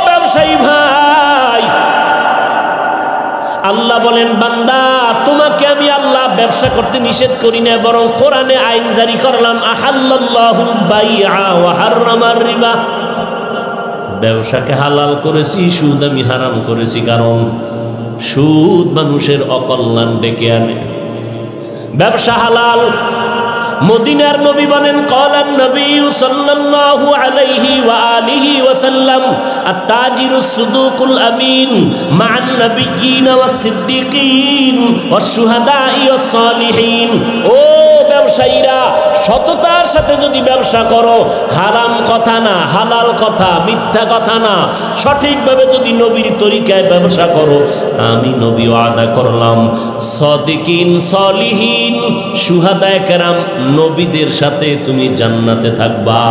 ব্যবসায়ী ভাই, আল্লাহ বলেন বান্দা তোমাকে আমি আল্লাহ ব্যবসা করতে নিষেধ করি না, বরং কোরআনে আইন জারি করলাম, আহাল্লাল্লাহুল বাইআ ওয়া হাররামার রিবা। ব্যবসাকে হালাল করেছি, সুদ আমি হারাম করেছি, কারণ সুদ মানুষের অকল্যাণ ডেকে আনে। ব্যবসা হালাল। মদিনার নবী বলেন, ক্বালান নবী সাল্লাল্লাহু আলাইহি ওয়া আলিহি ওয়াসাল্লাম, আত-তাজিরুস সুদুকুল আমিন মা'আন নাবিয়্যিন ওয়াস সিদ্দিকিন ওয়াস শুহাদা'i ওয়াস সালিহিন। ও ব্যবসায়ীরা, সততার সাথে যদি ব্যবসা করো, হারাম কথা না, হালাল কথা, মিথ্যা কথা না, সঠিকভাবে যদি নবীর তরিকায় ব্যবসা করো, আমি নবী ওয়াদা করলাম সাদিকিন, সালিহিন, শুহাদায়ে কেরাম, নবীদের সাথে তুমি জান্নাতে থাকবা।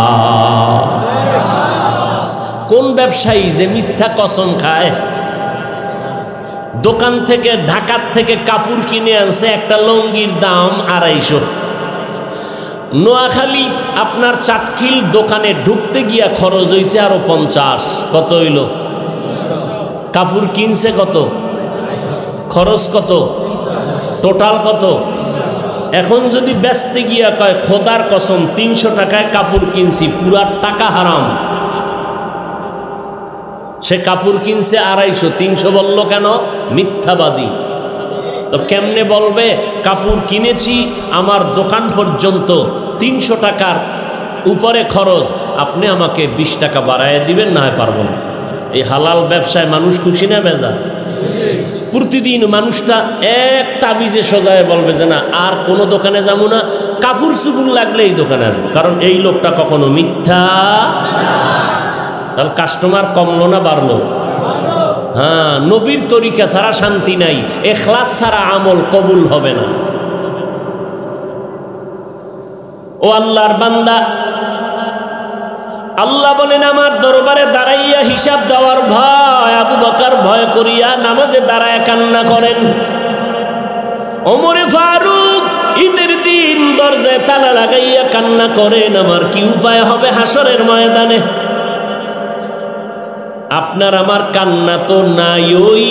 কোন ব্যবসায়ী যে মিথ্যা কসম খায়? দোকান থেকে, ঢাকার থেকে কাপড় কিনে আনছে, একটা লঙ্গির দাম 250। নোয়াখালী আপনার চাটখিল দোকানে ঢুকতে গিয়া খরচ হয়েছে আরো 50। কত হইল? কাপড় কিনছে কত, খরচ কত, টোটাল কত? এখন যদি বেচতে গিয়া কয় খোদার কসম 300 টাকায় কাপড় কিনছি, পুরা টাকা হারাম। সে কাপড় কিনছে 250, 300 বলল কেন? মিথ্যাবাদী। তো কেমনে বলবে কাপড় কিনেছি আমার দোকান পর্যন্ত 300 টাকার উপরে খরচ, আপনি আমাকে 20 টাকা বাড়ায় দিবেন, না হয় পারবো না। এই হালাল ব্যবসায় মানুষ খুশি না বেজা? প্রতিদিন মানুষটা এক তাবিজে সজায় বলবে যে না আর কোনো দোকানে যাবো না, কাপড় চুপুর লাগলে এই দোকানে আসবো, কারণ এই লোকটা কখনো মিথ্যা। তাহলে কাস্টমার কমলো না বাড়লো? হ্যাঁ, নবীর তরিকা ছাড়া শান্তি নাই, ইখলাস ছাড়া আমল কবুল হবে না। ও আল্লাহর বান্দা, আল্লাহ বলেন আমার দরবারে দাঁড়াইয়া হিসাব দেওয়ার ভয়, আবু বকর ভয় করিয়া নামাজে দাঁড়ায় কান্না করেন। ওমরে ফারুক ঈদের দিন দরজায় তালা লাগাইয়া কান্না করেন, আমার কি উপায় হবে হাসরের ময়দানে? আপনার আমার কান্না তো নাই, ওই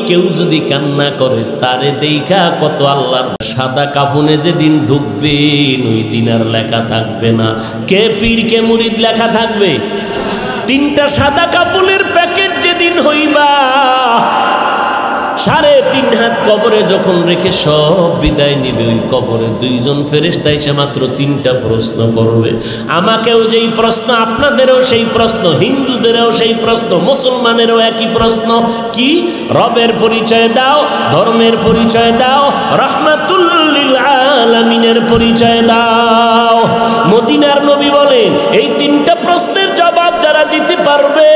কেউ যদি কান্না করে তারে দেখা কত আল্লাহর সাদা কাফনে যেদিন ঢুকবেন ওই দিন আর লেখা থাকবে না কে পীর কে মুরিদ, লেখা থাকবে 3টা সাদা কাপড়ের প্যাকেট যেদিন হইবা, 3.5 হাত কবরে যখন রেখে সব বিদায় নিবে, ওই কবরে 2 জন ফেরেশতা এসে মাত্র 3টা প্রশ্ন করবে। আমাকেও যেই প্রশ্ন, আপনাদেরও সেই প্রশ্ন, হিন্দুদেরও সেই প্রশ্ন, মুসলমানেরও একই প্রশ্ন। কি? রবের পরিচয় দাও, ধর্মের পরিচয় দাও, রাহমাতুল লিল আলামিনের পরিচয় দাও। মদিনার নবী বলেন এই 3টা প্রশ্নের জবাব যারা দিতে পারবে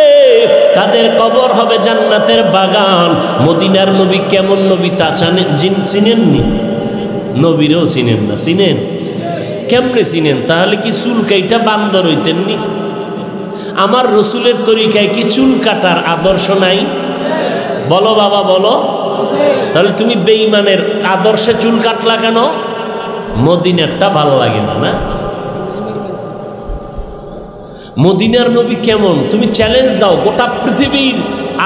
তাদের কবর হবে জান্নাতের বাগান। মদিনার নবী কেমন নবী তা চিনেননি? নবীরও চিনেন না? চিনেন? কেমনে চিনেন? তাহলে কি চুল কাইটা বান্দর হইতেননি? আমার রসুলের তরিকায় কি চুল কাটার আদর্শ নাই? বলো বাবা বলো। তাহলে তুমি বেঈমানের আদর্শে চুল কাটলা কেন? মদিনারটা ভাল লাগে না? না, মদিনার নবী কেমন তুমি চ্যালেঞ্জ দাও, গোটা পৃথিবীর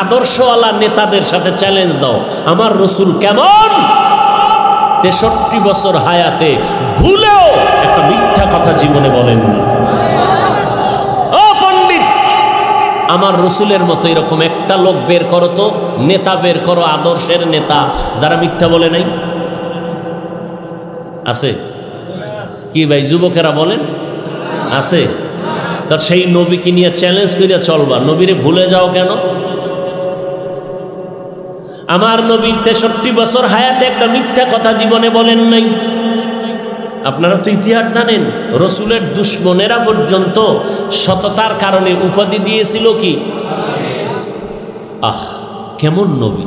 আদর্শওয়ালা নেতাদের সাথে চ্যালেঞ্জ দাও, আমার রসুল কেমন? 63 বছর হায়াতে ভুলেও একটা মিথ্যা কথা জীবনে বলেননি। ও পণ্ডিত, আমার রসুলের মতো এরকম একটা লোক বের করো তো, নেতা বের করো, আদর্শের নেতা যারা মিথ্যা বলে নাই। আছে কি ভাই? যুবকেরা বলেন আছে? তার সেই নবীকে নিয়ে চ্যালেঞ্জ করিয়া চলবা, নবীরে ভুলে যাও কেন? আমার নবীর 63 বছর হায়াতে একটা মিথ্যা কথা জীবনে বলেন নাই। আপনারা তো ইতিহাস জানেন, রসুলের দুশ্মনেরা পর্যন্ত সততার কারণে উপাধি দিয়েছিল কি? আহ, কেমন নবী!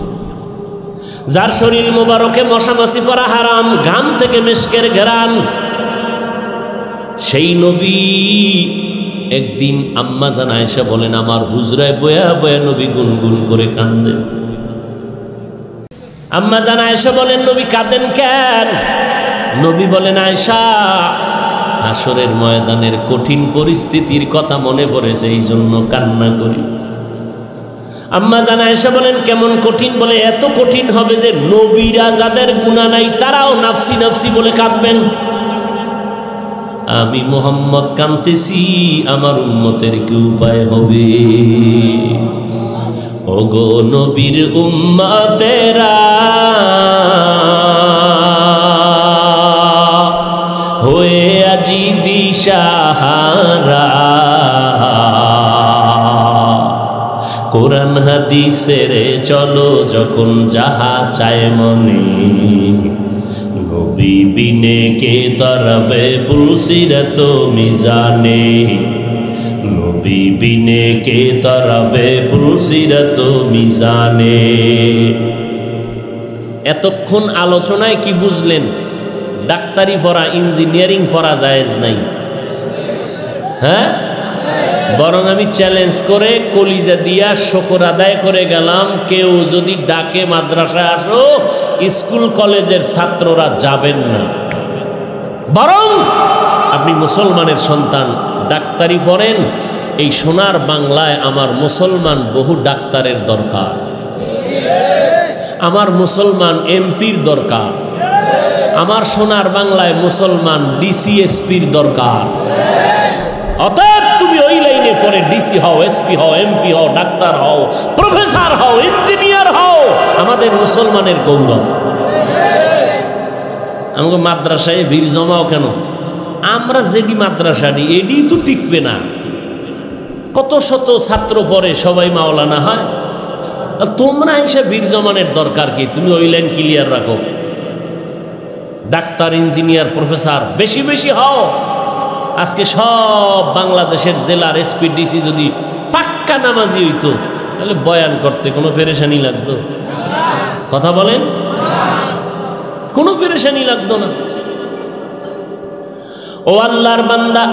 যার শরীর মোবারকে মশামাছি পরা হারাম, ঘাম থেকে মেশকের ঘেরান, সেই নবী একদিন আম্মা জান আয়েশা বলেন আমার হুজরায় বয়া বয়া নবী গুনগুন করে কান্দেন। আম্মা জান আয়েশা বলেন, নবী কাঁদেন কেন? নবী বলেন, আয়েশা, হাসরের ময়দানের কঠিন পরিস্থিতির কথা মনে পড়েছে, এই জন্য কান্না করি। আম্মা জান আয়েশা বলেন, কেমন কঠিন? বলে, এত কঠিন হবে যে নবীরা যাদের গুনাহ নাই তারাও নাফসি নাফসি বলে কাঁদবেন। আমি মুহাম্মদ কাঁদতেছি, আমার উম্মতের কি উপায় হবে? ওগো নবীর উম্মতেরা, হয়ে আজি দিশাহারা, কোরআন হাদিসের চলো যখন যাহা চায় মনে, নবী বিনে কে তরবে পুলসিরত মিজানে, নবী বিনে কে তরবে পুলসিরত মিজানে। এতক্ষণ আলোচনায় কি বুঝলেন? ডাক্তারি পড়া, ইঞ্জিনিয়ারিং পড়া জায়েজ নাই, হ্যাঁ? বরং আমি চ্যালেঞ্জ করে কলিজা দিয়া শুকর আদায় করে গেলাম, কেউ যদি ডাকে মাদ্রাসায় আসো, স্কুল কলেজের ছাত্ররা যাবেন না। বরং আপনি মুসলমানের সন্তান, ডাক্তারি পড়েন। এই সোনার বাংলায় আমার মুসলমান বহু ডাক্তারের দরকার, আমার মুসলমান এমপির দরকার, আমার সোনার বাংলায় মুসলমান ডিসিএসপির দরকার। অতএব তুমি ওই লাইনে পড়ে ডিসি হও, এসপি হও, এমপি হও, ডাক্তার হও, প্রফেসর হও, ইঞ্জিনিয়ার হও, আমাদের মুসলমানের গৌরব। আমাকে মাদ্রাসায় ভিড় জমাও কেন? আমরা যেটি মাদ্রাসাটি এটি তো টিকবে না। কত শত ছাত্র পড়ে, সবাই মাওলানা হয়। তোমরা এসে ভিড় জমানের দরকার কি? তুমি ওই লাইন ক্লিয়ার রাখো। ডাক্তার, ইঞ্জিনিয়ার, প্রফেসর বেশি বেশি হও। আজকে সব বাংলাদেশের জেলার এসপি ডিসি যদি পাক্কা নামাজি হইতো, তাহলে বয়ান করতে কোনো পেরেশানি লাগতো? কথা বলেন, কোনো পেরেশানি লাগতো না। ও আল্লাহর বান্দা,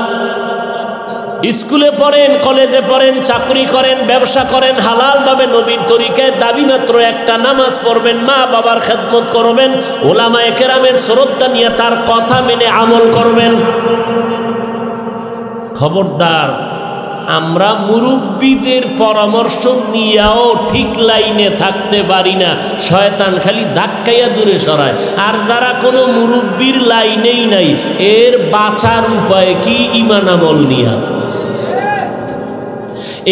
স্কুলে পড়েন, কলেজে পড়েন, চাকরি করেন, ব্যবসা করেন, হালাল ভাবে নবীর তরিকায়, দাবি মাত্র একটা, নামাজ পড়বেন, মা বাবার খেদমত করবেন, ওলামায়ে কেরামের শ্রদ্ধা নিয়ে তার কথা মেনে আমল করবেন। খবরদার, আমরা মুরব্বীদের পরামর্শ নিয়েও ঠিক লাইনে থাকতে পারি না। শয়তান খালি ধাক্কাইয়া দূরে সরায়। আর যারা কোনো মুরব্বীর লাইনেই নাই, এর বাঁচার উপায় কি? ঈমান আমল নিয়া।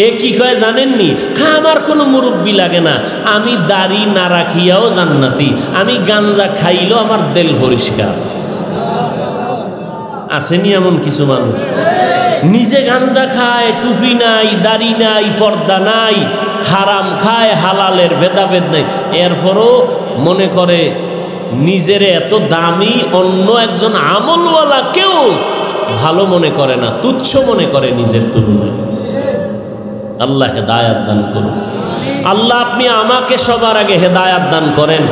এ কি কয় জানেননি? আমার কোনো মুরব্বী লাগে না, আমি দাড়ি না রাখিয়াও জান্নাতি, আমি গাঞ্জা খাইলেও আমার দিল পরিষ্কার। আসেনি এমন কিছু মানুষ? নিজে গাঞ্জা খায়, টুপি নাই, দাড়ি নাই, পর্দা নাই, হারাম খায়, হালালের ভেদাভেদ নাই, এরপরও মনে করে নিজের এত দামি, অন্য একজন আমলওয়ালা কেউ ভালো মনে করে না, তুচ্ছ মনে করে নিজের তুলনায়। আল্লাহ হেদায়াত দান করুন। আল্লাহ আপনি আমাকে সবার আগে হেদায়াত দান করেন,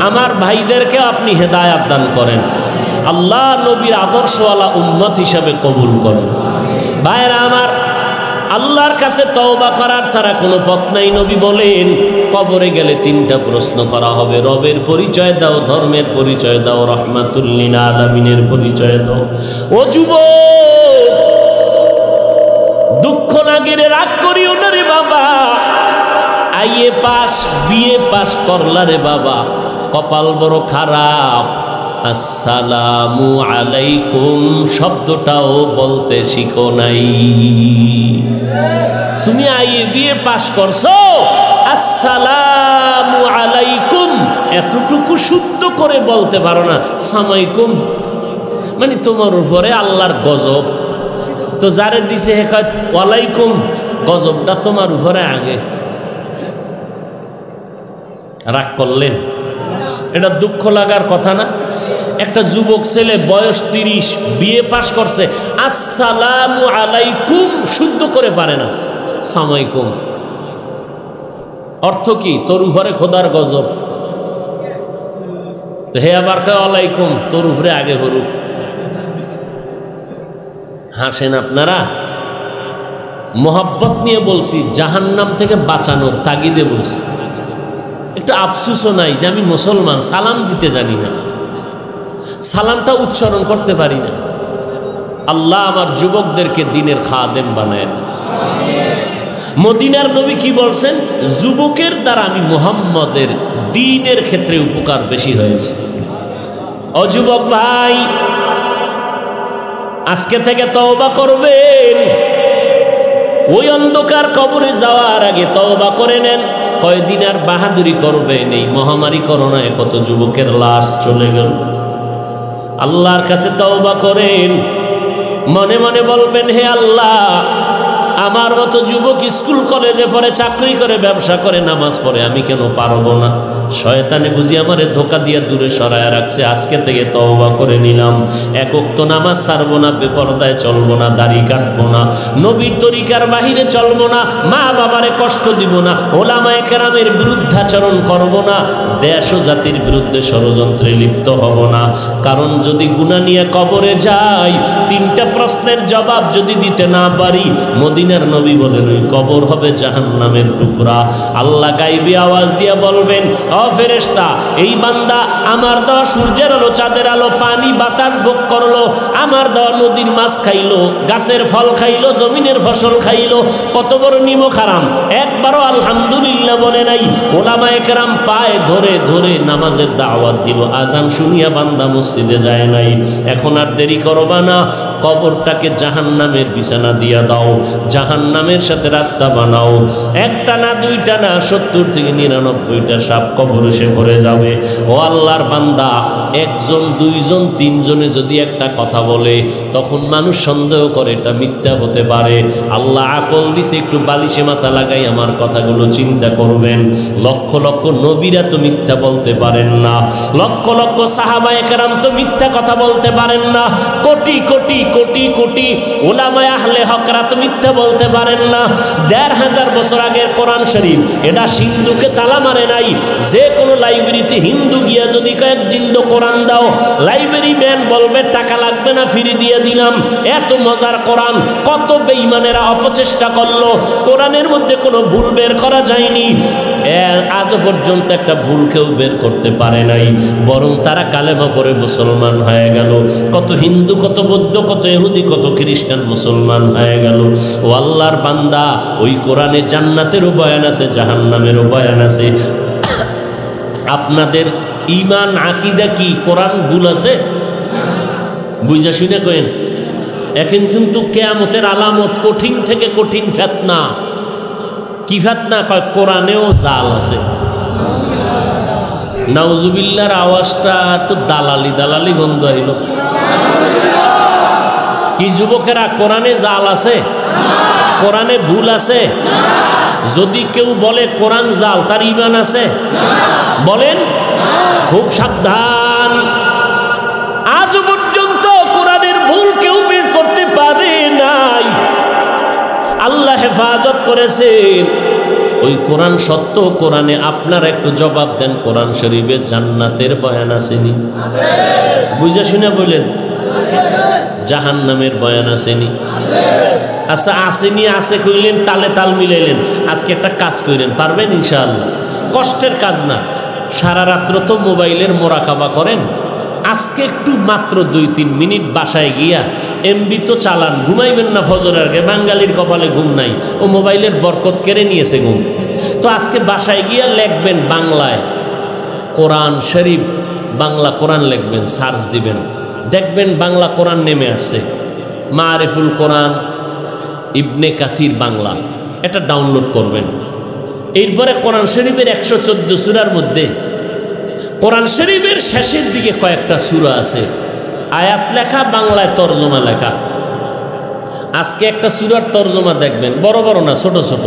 আমার ভাইদেরকে আপনি হেদায়াত দান করেন। আল্লাহ নবীর আদর্শওয়ালা উম্মত হিসাবে কবুল করেন। ভাইরা আমার, আল্লাহর কাছে তওবা করার ছাড়া কোনো পথ নাই। নবী বলেন, কবরে গেলে তিনটা প্রশ্ন করা হবে। রবের পরিচয় দাও, ধর্মের পরিচয় দাও, রহমাতুল লিল আলামিনের পরিচয় দাও। ও যুবক, দুঃখ লাগে রে, রাগ করিও না রে বাবা। আইএ পাস, বিএ পাস করলা রে বাবা, কপাল বড় খারাপ। আসসালামু আলাইকুম শব্দটাও বলতে শিখো নাই। তুমি আইএ বিএ পাস করছো, আসসালামু আলাইকুম এতটুকু শুদ্ধ করে বলতে পারো না। সামাইকুম মানে তোমার উপরে আল্লাহর গজব। তো যারে দিছে হে কয় ওয়ালাইকুম, গজবটা তোমার উপরে আগে। রাগ করলেন? এটা দুঃখ লাগার কথা না? একটা যুবক ছেলে, বয়স 30, বিএ পাস করছে, আসসালামু আলাইকুম শুদ্ধ করে পারে না। সামাইকুম অর্থ কি? তোর উপরে খোদার গজব। তো হে আবার কয় ওয়ালাইকুম, তোর উপরে আগে হরুক। হাসেন আপনারা? মোহাব্বত নিয়ে বলছি, জাহান্নাম থেকে বাঁচানোর তাগিদে বলছি। একটু আফসোসও নাই যে আমি মুসলমান, সালাম দিতে জানি না, সালামটা উচ্চারণ করতে পারি না। আল্লাহ আমার যুবকদেরকে দিনের খাদেম বানায় দেন। মদিনার নবী কি বলছেন? যুবকের দ্বারা আমি মুহাম্মদের দ্বীনের ক্ষেত্রে উপকার বেশি হয়েছে। ও যুবক ভাই, আজকে থেকে তওবা করবেন। ওই অন্ধকার কবরে যাওয়ার আগে তওবা করে নেন। কয়দিন আর বাহাদুরি করবেন? এই মহামারী করোনায় কত যুবকের লাশ চলে গেল। আল্লাহর কাছে তওবা করেন, মনে মনে বলবেন, হে আল্লাহ, আমার মতো যুবক স্কুল কলেজে পড়ে, চাকরি করে, ব্যবসা করে, নামাজ পড়ে, আমি কেন পারবো না? শয়তানে বুঝি আমারে ধোকা দিয়ে দূরে সরায় রাখছে। আজকে থেকে তওবা করে নিলাম, এক ওয়াক্ত নামাজ ছাড়বো না, বেপরদায় চলবো না, দাড়ি কাটবো না, নবীর তরিকার বাহিরে চলবো না, মা বাবারে কষ্ট দিব না, ওলামায়ে কেরামের বিরুদ্ধাচরণ করব না, দেশ ও জাতির বিরুদ্ধে ষড়যন্ত্রে লিপ্ত হব না। কারণ যদি গুনাহ নিয়ে কবরে যাই, তিনটা প্রশ্নের জবাব যদি দিতে না পারি, মদিনার নবী বলেন ওই কবর হবে জাহান্নামের টুকরা। আল্লাহ গাইবী আওয়াজ দিয়ে বলবেন, ও ফেরেশতা, এই বান্দা আমার দেওয়া সূর্যের আলো, চাঁদের আলো, পানি বাতাস ভোগ করলো, আমার দেওয়া নদীর মাছ খাইলো, গাছের ফল খাইলো, জমিনের ফসল খাইলো, কত বড় নিমক হারাম, একবারও আলহামদুলিল্লাহ বলে নাই। ওলামায়ে কেরাম পায়ে ধরে ধরে নামাজের দাওয়াত দিল, আজান শুনিয়া বান্দা মসজিদে যায় নাই। এখন আর দেরি করবা না, কবরটাকে জাহান্নামের বিছানা দিয়া দাও, জাহান্নামের সাথে রাস্তা বানাও। একটা না, দুইটা না, 70 থেকে 99টা সাপ কবর এসে ভরে যাবে। ও আল্লাহর বান্দা, একজন, দুইজন, তিনজনে যদি একটা কথা বলে, তখন মানুষ সন্দেহ করে এটা মিথ্যা হতে পারে। আল্লাহ আকল দিছে, একটু বালিশে মাথা লাগাই আমার কথাগুলো চিন্তা করবেন। লক্ষ লক্ষ নবীরা তো মিথ্যা বলতে পারেন না, লক্ষ লক্ষ সাহাবায়ে কেরাম তো মিথ্যা কথা বলতে পারেন না, কোটি কোটি কোটি কোটি উলামায়ে আহলে হকরা তো মিথ্যা বলতে পারেন না। ১৫০০ বছর আগের কোরআন শরীফ, এটা সিন্ধুকে তালা মারে নাই। যে কোনো লাইব্রেরিতে হিন্দু গিয়া যদি কয়েক জিল্দ কোরআন দাও, লাইব্রেরি ম্যান বলবে টাকা লাগবে না, ফ্রি দিয়ে দিলাম। এত মজার কোরআন, কত বেঈমানেরা অপচেষ্টা করলো, কোরআনের মধ্যে কোনো ভুল বের করা যায়নি। আজও পর্যন্ত একটা ভুল কেউ বের করতে পারে নাই, বরং তারা কালেমা পড়ে মুসলমান হয়ে গেল। কত হিন্দু, কত বৌদ্ধ, কত ইহুদি, কত খ্রিস্টান মুসলমান হয়ে গেল। ও আল্লাহর বান্দা, ওই কোরআনে জান্নাতেরও বয়ান আছে, জাহান্নামেরও বয়ান আছে। আপনাদের ঈমান আকীদা কি কোরআন ভুল আছে? বুঝা শুনে কইেন। এখন কিন্তু কিয়ামতের আলামত, কঠিন থেকে কঠিন ফিতনা। কি ফিতনা? কয় কোরআনেও জাল আছে। নাউজুবিল্লাহর আওয়াজটা একটু দালালি দালালি গন্ধ আইল। কি যুবকেরা, কোরআনে জাল আছে? কোরআনে ভুল আছে? যদি কেউ বলে কোরআন জাল, তার ঈমান আছে? বলেন, খুব সাবধান। আজ পর্যন্ত কোরআনের ভুল কেউ বের করতে পারে নাই, আল্লাহ হেফাজত করেছেন। ওই কোরআন সত্য, কোরআনে আপনার একটু জবাব দেন, কোরআন শরীফে জান্নাতের বয়ান আসেনি? বুঝা শুনে বলেন, জাহান্নামের বয়ান আসেনি? আচ্ছা, আসেনি, আছে কইলেন, তালে তাল মিলাইলেন। আজকে একটা কাজ কইলেন, পারবেন ইনশাআল্লাহ? কষ্টের কাজ না। সারা রাত্র তো মোবাইলের মোরাকাবা করেন, আজকে একটু মাত্র 2-3 মিনিট বাসায় গিয়া এমবি তো চালান, ঘুমাইবেন না ফজরের আগে। বাঙালির কপালে ঘুম নাই, ও মোবাইলের বরকত কেড়ে নিয়েছে ঘুম। তো আজকে বাসায় গিয়া লিখবেন বাংলায় কোরআন শরীফ, বাংলা কোরআন লিখবেন, সার্চ দিবেন, দেখবেন বাংলা কোরআন নেমে আসছে। মারিফুল কোরআন ইবনে কাসির বাংলা, এটা ডাউনলোড করবেন। এরপরে কোরআন শরীফের 114 সূরার মধ্যে কোরআন শরীফের শেষের দিকে কয়েকটা সূরা আছে, আয়াত লেখা, বাংলায় তরজমা লেখা। আজকে একটা সূরার তরজমা দেখবেন, বড় বড় না, ছোট ছোট।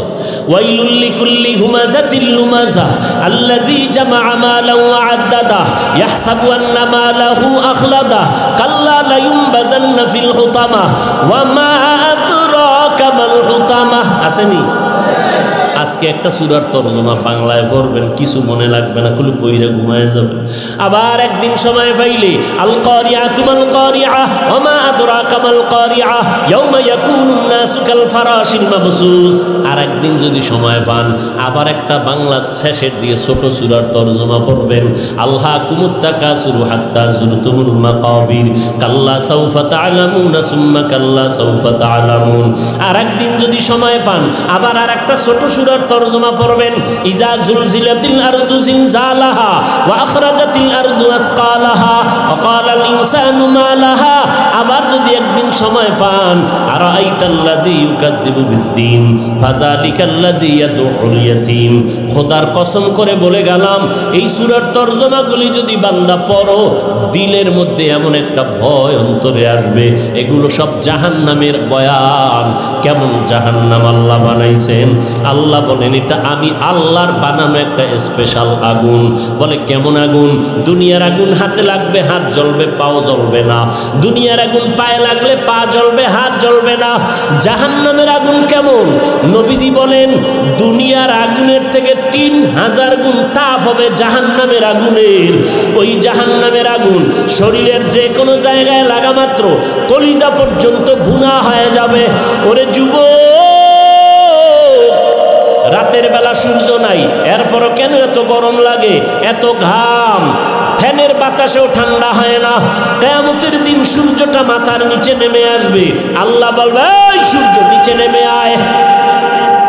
ওয়াইলুল লিকুল্লি হুমাযাতিল লুমাযা আল্লাযী জামাআ মালান ওয়া আদ্দাদা ইয়াহসাবু আন্না মালাহু আখলাদা কাল্লা লা ইউনবাযান্না ফিল হুতামা ওয়া মা আদরাকা মাল হুতামা। আসেনি? আজকে একটা সূরার তরজমা বাংলায় পড়বেন, কিছু মনে লাগবে না, খুলে পইরা ঘুমায় যাবেন। আবার একদিন সময় পাইলে আল কারিআতু মাল কারিআহ ওয়া মা আদরাকা মাল কারিআহ ইয়াউমা ইয়াকুনুন নাসু কাল ফারাশিল মাবসুস। আর একদিন যদি সময় পান আবার একটা বাংলা শেষের দিয়ে ছোট সূরার তরজমা পড়বেন, আলহাকুমুত তাকাসুরু হাত্তা যুরতুমুল মাকাবির কাল্লা সাউফা তা'লামুনা সুম্মা কাল্লা সাউফা তা'লামুন। আর একদিন যদি সময় পান আবার আর একটা ছোট সূরার তরজমা পড়বেন, ইজা জুলজিলাতিল আরদু জিলজালাহা ওয়া আখরাজাতিল আরদু আসকালাহা ওয়া ক্বালাল ইনসানু মা লাহা। আবার যদি একদিন সময় পান, আরাআইতাল্লাযী ইউকাযযিবু বিদ্দীন ফাযালিকাল্লাযী ইয়াদউল ইয়াতীম। খোদার কসম করে বলে গেলাম, এই সূরার তরজমাগুলি যদি বান্দা পড়ো, দিলের মধ্যে এমন একটা ভয় অন্তরে আসবে, এগুলো সব জাহান্নামের বয়ান। কেমন জাহান্নাম আল্লাহ বানাইছেন? আল্লাহ বলেন এটা আমি আল্লাহর বানানো একটা স্পেশাল আগুন। বলে কেমন আগুন? দুনিয়ার আগুন হাতে লাগবে, হাত জ্বলবে, পাও জ্বলবে না। দুনিয়ার আগুন পায়ে লাগলে পা জ্বলবে, হাত জ্বলবে না। জাহান্নামের আগুন কেমন? নবীজি বলেন দুনিয়ার আগুনের থেকে 3000 গুণ তাপ হবে জাহান্নামের আগুনের। ওই জাহান্নামের আগুন শরীরের যে কোনো জায়গায় লাগা মাত্র কলিজা পর্যন্ত ভুনা হয়ে যাবে। ওরে যুবক, রাতের বেলা সূর্য নাই, এরপরও কেন এত গরম লাগে, এত ঘাম? ফ্যানের বাতাসেও ঠান্ডা হয় না। কিয়ামতের দিন সূর্যটা মাথার নিচে নেমে আসবে, আল্লাহ বলবে এই সূর্য নিচে নেমে আয়।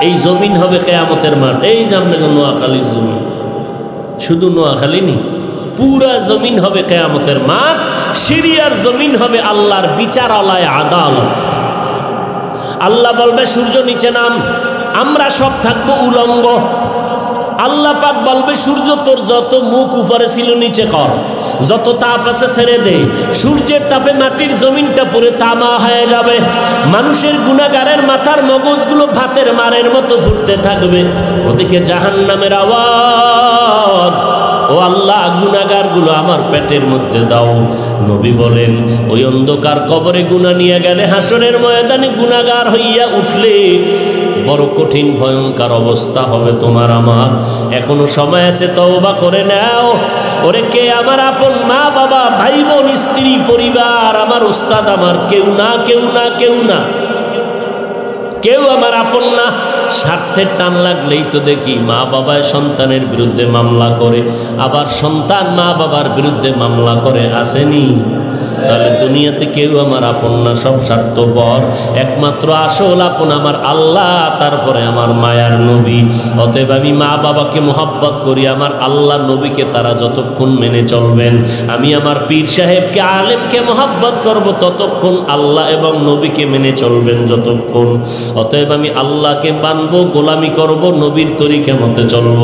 এই জমিন হবে কিয়ামতের মাঠ। এই যে আপনাকে নোয়াখালীর জমিন, শুধু নোয়াখালী নি, পুরা জমিন হবে কিয়ামতের মাঠ। সিরিয়ার জমিন হবে আল্লাহর বিচারালয়, আদালত। আল্লাহ বলবে সূর্য নিচে নাম, আমরা সব থাকবো উলঙ্গ। আল্লাহ পাক বলবে সূর্য তোর যত মুখ উপরে ছিল নিচে কর, যত তাপ আছে ছেড়ে দে। সূর্যের তাপে মাটির জমিনটা পুরো তামা হয়ে যাবে। মানুষের গুনাহগারের মাথার মগজগুলো ভাতের মারের মতো ফুটতে থাকবে। ওদিকে জাহান্নামের আওয়াজ, ও আল্লাহ গুনাহগারগুলো আমার পেটের মধ্যে দাও। নবী বলেন ওই অন্ধকার কবরে গুনাহ নিয়ে গেলে হাসরের ময়দানে গুনাহগার হইয়া উঠলে বড় কঠিন ভয়ঙ্কর অবস্থা হবে তোমার আমার। এখনো সময় আছে, তওবা করে নাও। ওরে কে আমার আপন? মা বাবা, ভাই বোন, স্ত্রী, পরিবার, আমার উস্তাদ, আমার কেউ না, কেউ না, কেউ না, কেউ আমার আপন না। স্বার্থের টান লাগলেই তো দেখি মা বাবায় সন্তানের বিরুদ্ধে মামলা করে, আবার সন্তান মা বাবার বিরুদ্ধে মামলা করে, আসেনি? তাহলে দুনিয়াতে কেউ আমার আপন না, সব স্বার্থপর। একমাত্র আসল আপন আমার আল্লাহ, তারপরে আমার মায়ার নবী। অতএব আমি মা বাবাকে মোহাব্বত করি, আমার আল্লাহ নবীকে তারা যতক্ষণ মেনে চলবেন। আমি আমার পীর সাহেবকে, আলেমকে মোহাব্বত করব ততক্ষণ, আল্লাহ এবং নবীকে মেনে চলবেন যতক্ষণ। অতএব আমি আল্লাহকে মানবো, গোলামি করব, নবীর তরিকা মতে চলব।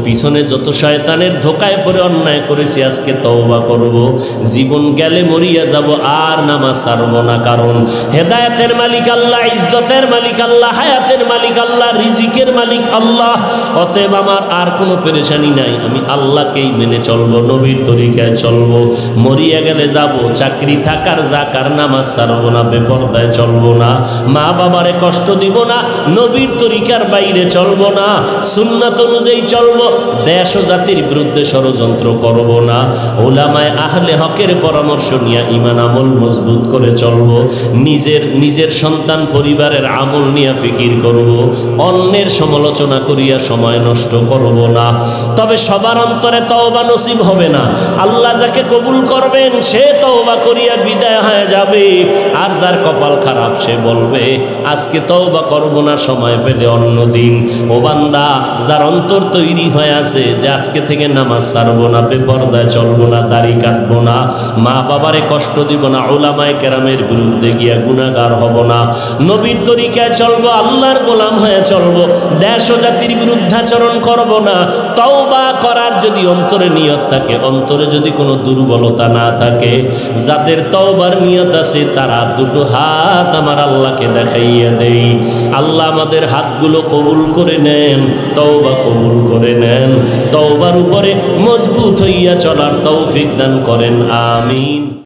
পিছনে যত শয়তানের ধোকায় পড়ে অন্যায় করেছি আজকে তওবা করব। জীবন গেলে মরিয়া যাব, আর নামাজ ছাড়ব না। কারণ হেদায়েতের মালিক আল্লাহ, ইজ্জতের মালিক আল্লাহ, হায়াতের মালিক আল্লাহ, রিজিকের মালিক আল্লাহ। অতএব আমার আর কোনো পেরেশানি নাই, আমি আল্লাহকেই মেনে চলব, নবীর তরিকায় চলব। মরিয়া গেলে যাব, চাকরি থাকার যাকার, নামাজ ছাড়ব না, বেপরদায় চলব না, মা বাবারে কষ্ট দিব না, নবীর তরিকার বাইরে চলব না, সুন্নাত অনুযায়ী চলব, দেশ ও জাতির বিরুদ্ধে ষড়যন্ত্র করব না। উলামায়ে আহলে হকের পরামর্শ নিয়ে ঈমান আমল মজবুত করে চলব। নিজের সন্তান পরিবারের আমল নিয়ে ফিকির করব। অন্যের সমালোচনা করিয়া সময় নষ্ট করব না। তবে সবার অন্তরে তওবা নসিব হবে না। আল্লাহ যাকে কবুল করবেন সে তওবা করিয়া বিদায় হয়ে যাবে, আর যার কপাল খারাপ সে বলবে আজকে তওবা করব না, সময় পেলে অন্য দিন। ও বান্দা, যার অন্তর তৈরি হয়ে আছে যে আজকে থেকে নামাজ ছাড়বো না, বেপরদায় চলবো না, দাড়ি কাটবো না, মা বাবারে কষ্ট দিব না, উলামায়ে কেরামের বিরুদ্ধে গিয়া গুনাহগার হব না, নবীর তরিকায় চলবো, আল্লাহর গোলাম হয়ে চলবো, দেশ ও জাতির বিরুদ্ধাচরণ করব না। তওবা করার যদি অন্তরে নিয়ত থাকে, অন্তরে যদি কোনো দুর্বলতা না থাকে, যাদের তওবার নিয়ত আছে তারা দুটো হাত আমার আল্লাহকে দেখাইয়া দেই। আল্লাহ আমাদের হাতগুলো কবুল করে নেন, তওবা কবুল করে নেন, তওবার উপরে মজবুত হইয়া চলার তৌফিক দান করেন, আমিন।